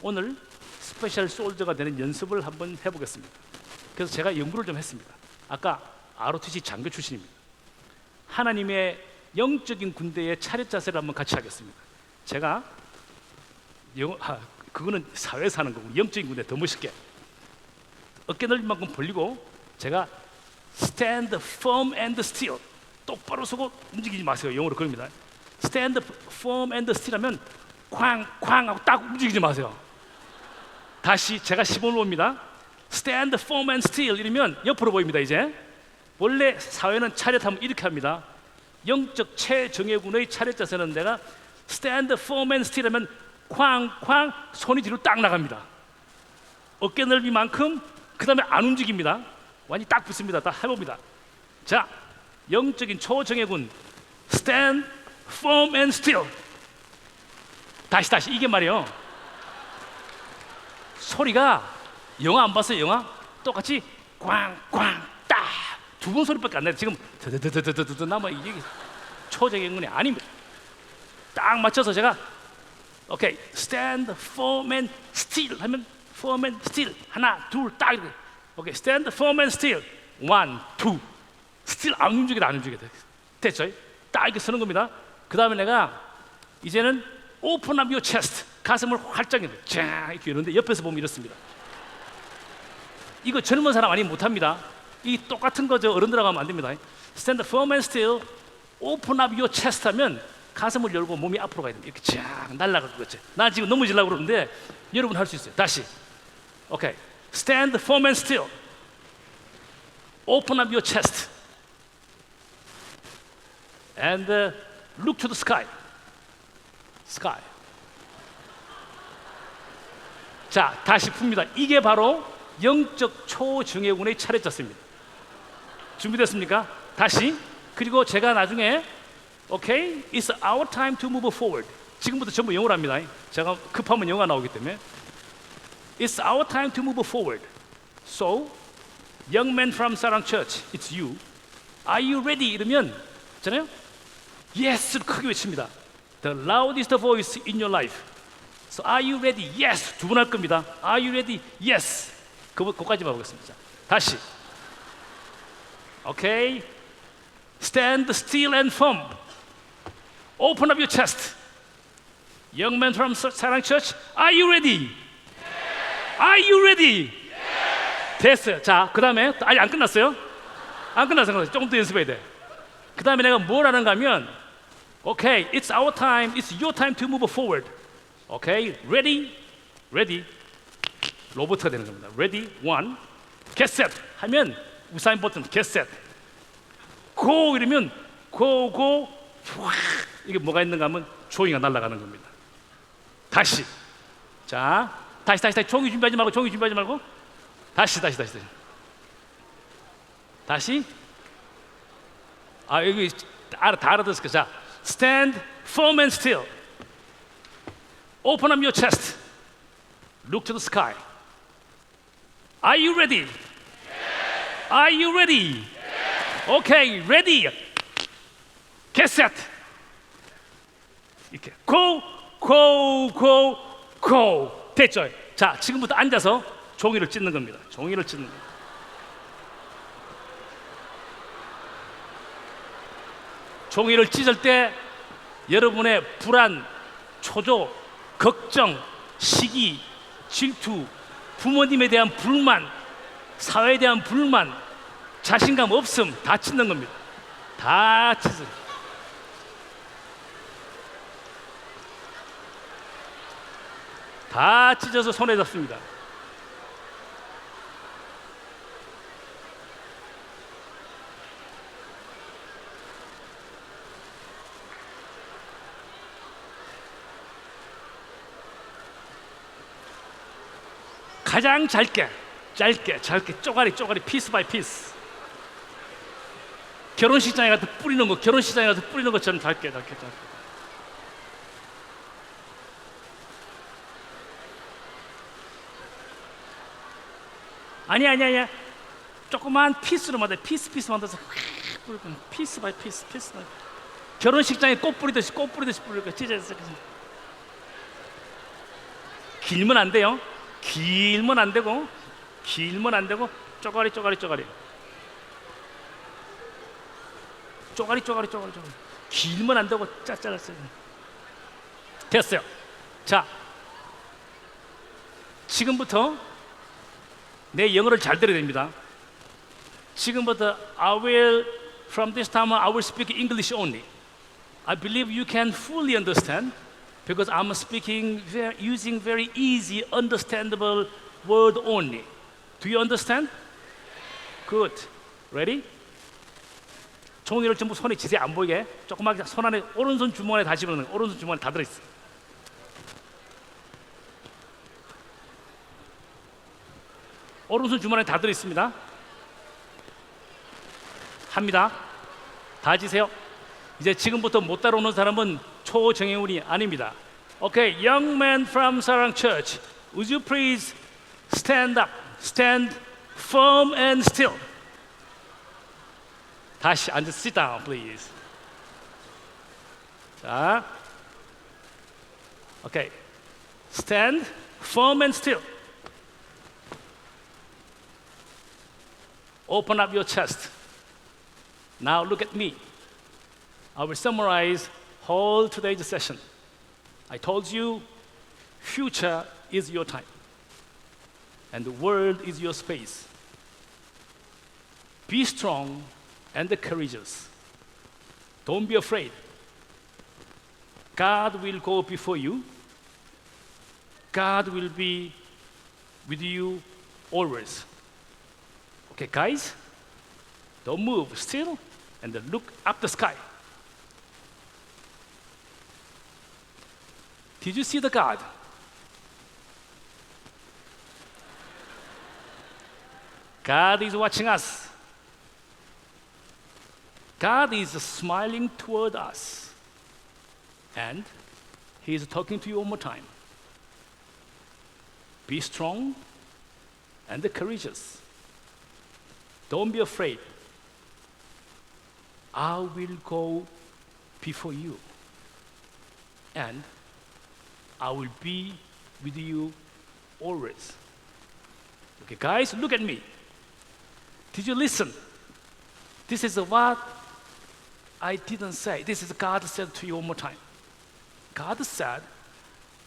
오늘 스페셜 솔저가 되는 연습을 한번 해보겠습니다. 그래서 제가 연구를 좀 했습니다. 아까 ROTC 장교 출신입니다. 하나님의 영적인 군대의 차렷 자세를 한번 같이 하겠습니다. 제가 그거는 사회에서 하는 거고 영적인 군대 더 멋있게 어깨 넓이 만큼 벌리고 제가 stand firm and still, 똑바로 서고 움직이지 마세요. 영어로 그럽니다. stand firm and still 하면 쾅쾅 하고 딱 움직이지 마세요. 다시 제가 시범을 봅니다. stand firm and still 이러면 옆으로 보입니다. 이제 원래 사회는 차렷하면 이렇게 합니다. 영적 최정예군의 차렷 자세는 내가 stand firm and still 하면 쾅쾅 손이 뒤로 딱 나갑니다. 어깨 넓이만큼. 그 다음에 안 움직입니다. 완전히 딱 붙습니다. 다 해봅니다. 자, 영적인 초정예군 stand firm and still. 다시 이게 말이에요. 소리가 영화 안 봤어요? 영화? 똑같이 꽝꽝 딱 두 번 소리밖에 안 나요. 지금 드드드드드드 나면 이게 초정예군이 아닙니다. 딱 맞춰서 제가 오케이 stand firm and still 하면 firm and still 하나 둘 딱 이렇게 오케이 stand firm and still one two still 안 움직여도 안 움직여도 됐죠? 딱 이렇게 서는 겁니다. 그 다음에 내가 이제는 open up your chest 가슴을 활짝 이렇게 쫙 이렇게 이러는데 옆에서 보면 이렇습니다. 이거 젊은 사람 아니면 못합니다. 이 똑같은 거 저 어른들 하면 안 됩니다. stand firm and still open up your chest 하면 가슴을 열고 몸이 앞으로 가야 됩니다. 이렇게 쫙 날아갈 거지. 나 지금 넘어지려고 그러는데 여러분 할 수 있어요. 다시 오케이 stand firm and still open up your chest and look to the sky. Sky. 자, 다시 풉니다. 이게 바로 영적 초증후군의 차례였습니다. 준비됐습니까? 다시. 그리고 제가 나중에 Okay, it's our time to move forward. 지금부터 전부 영어로 합니다. 제가 급하면 영어가 나오기 때문에. It's our time to move forward. So, young man from Sarang Church, it's you. Are you ready? 이러면 있잖아요. Yes를 크게 외칩니다. The loudest voice in your life. So, are you ready? Yes. 두 번 할 겁니다. Are you ready? Yes. 그거까지만 보겠습니다. 다시. Okay. Stand still and firm. Open up your chest. Young man from Sarang Church, are you ready? Are you ready? 됐어요. 자, 그 다음에 아직 안 끝났어요. 안 끝났어요. 조금 더 연습해야 돼. 그 다음에 내가 뭘 하는가 하면 Okay, it's our time, it's your time to move forward. Okay, ready? Ready. 로봇가 되는 겁니다. Ready, one, get set 하면 우사인 버튼 get set. Go 이러면 go, go. 이게 뭐가 있는가 하면 종이가 날아가는 겁니다. 다시. 자, 다시 종이 준비하지 말고 다시. 아, 여기 다 알아들었을 거야. 자, stand firm and still. Open up your chest. Look to the sky. Are you ready? Are you ready? Okay, ready. Get set. 이렇게 go. 됐죠? 자, 지금부터 앉아서 종이를 찢는 겁니다. 종이를 찢을 때 여러분의 불안, 초조, 걱정, 시기, 질투, 부모님에 대한 불만, 사회에 대한 불만, 자신감 없음 다 찢는 겁니다. 다 찢어요. 다 찢어서 손에 잡습니다. 가장 짧게 쪼가리 피스 바이 피스. 결혼식장에 가서 뿌리는 것처럼 짧게. 아니야. 조그만 피스로 만들어. 피스 만들어서 피스 바이 피스. 결혼식장에 꽃 뿌리듯이 뿌릴 거야. 찢어서. 길면 안 돼요. 길면 안 되고 쪼가리. 길면 안 되고 짜잘했어요. 됐어요. 자, 지금부터 내 영어를 잘 들어야 됩니다. 지금부터 from this time on, I will speak English only. I believe you can fully understand because I'm speaking using very easy, understandable word only. Do you understand? Good. Ready? 종이를 전부 손에 지세히 안 보이게 조그맣게 손 안에 오른손 주머니에 다 집어넣는 거예요. 오른손 주머니에 다 들어있어. 오른손 주머니에 다 들어있습니다. 합니다. 다 지세요. 이제 지금부터 못 따라오는 사람은 초정예훈이 아닙니다. Okay, young man from Sarang Church, would you please stand up, stand firm and still. 다시 앉아, sit down, please. 자, okay, stand firm and still. Open up your chest. Now look at me. I will summarize whole today's session. I told you, future is your time, and the world is your space. Be strong and courageous. Don't be afraid. God will go before you. God will be with you always. Okay, guys, don't move still and look up the sky. Did you see the God? God is watching us. God is smiling toward us. And He is talking to you one more time. Be strong and courageous. Don't be afraid. I will go before you. And I will be with you always. Okay, guys, look at me. Did you listen? This is what I didn't say. This is God said to you one more time. God said,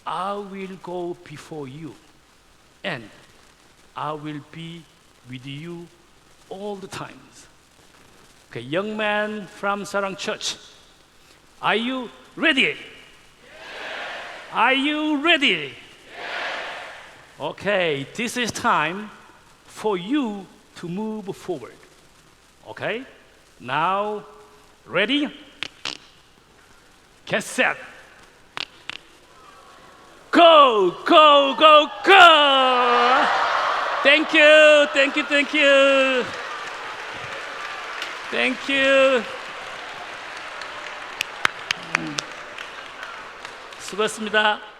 I will go before you, and I will be with you all the times. Okay, young man from Sarang Church, are you ready? Yes. Are you ready? Yes. Okay, this is time for you to move forward. Okay, now ready? Get set. Go, go, go, go! Thank you, thank you, thank you. Thank you. 수고했습니다.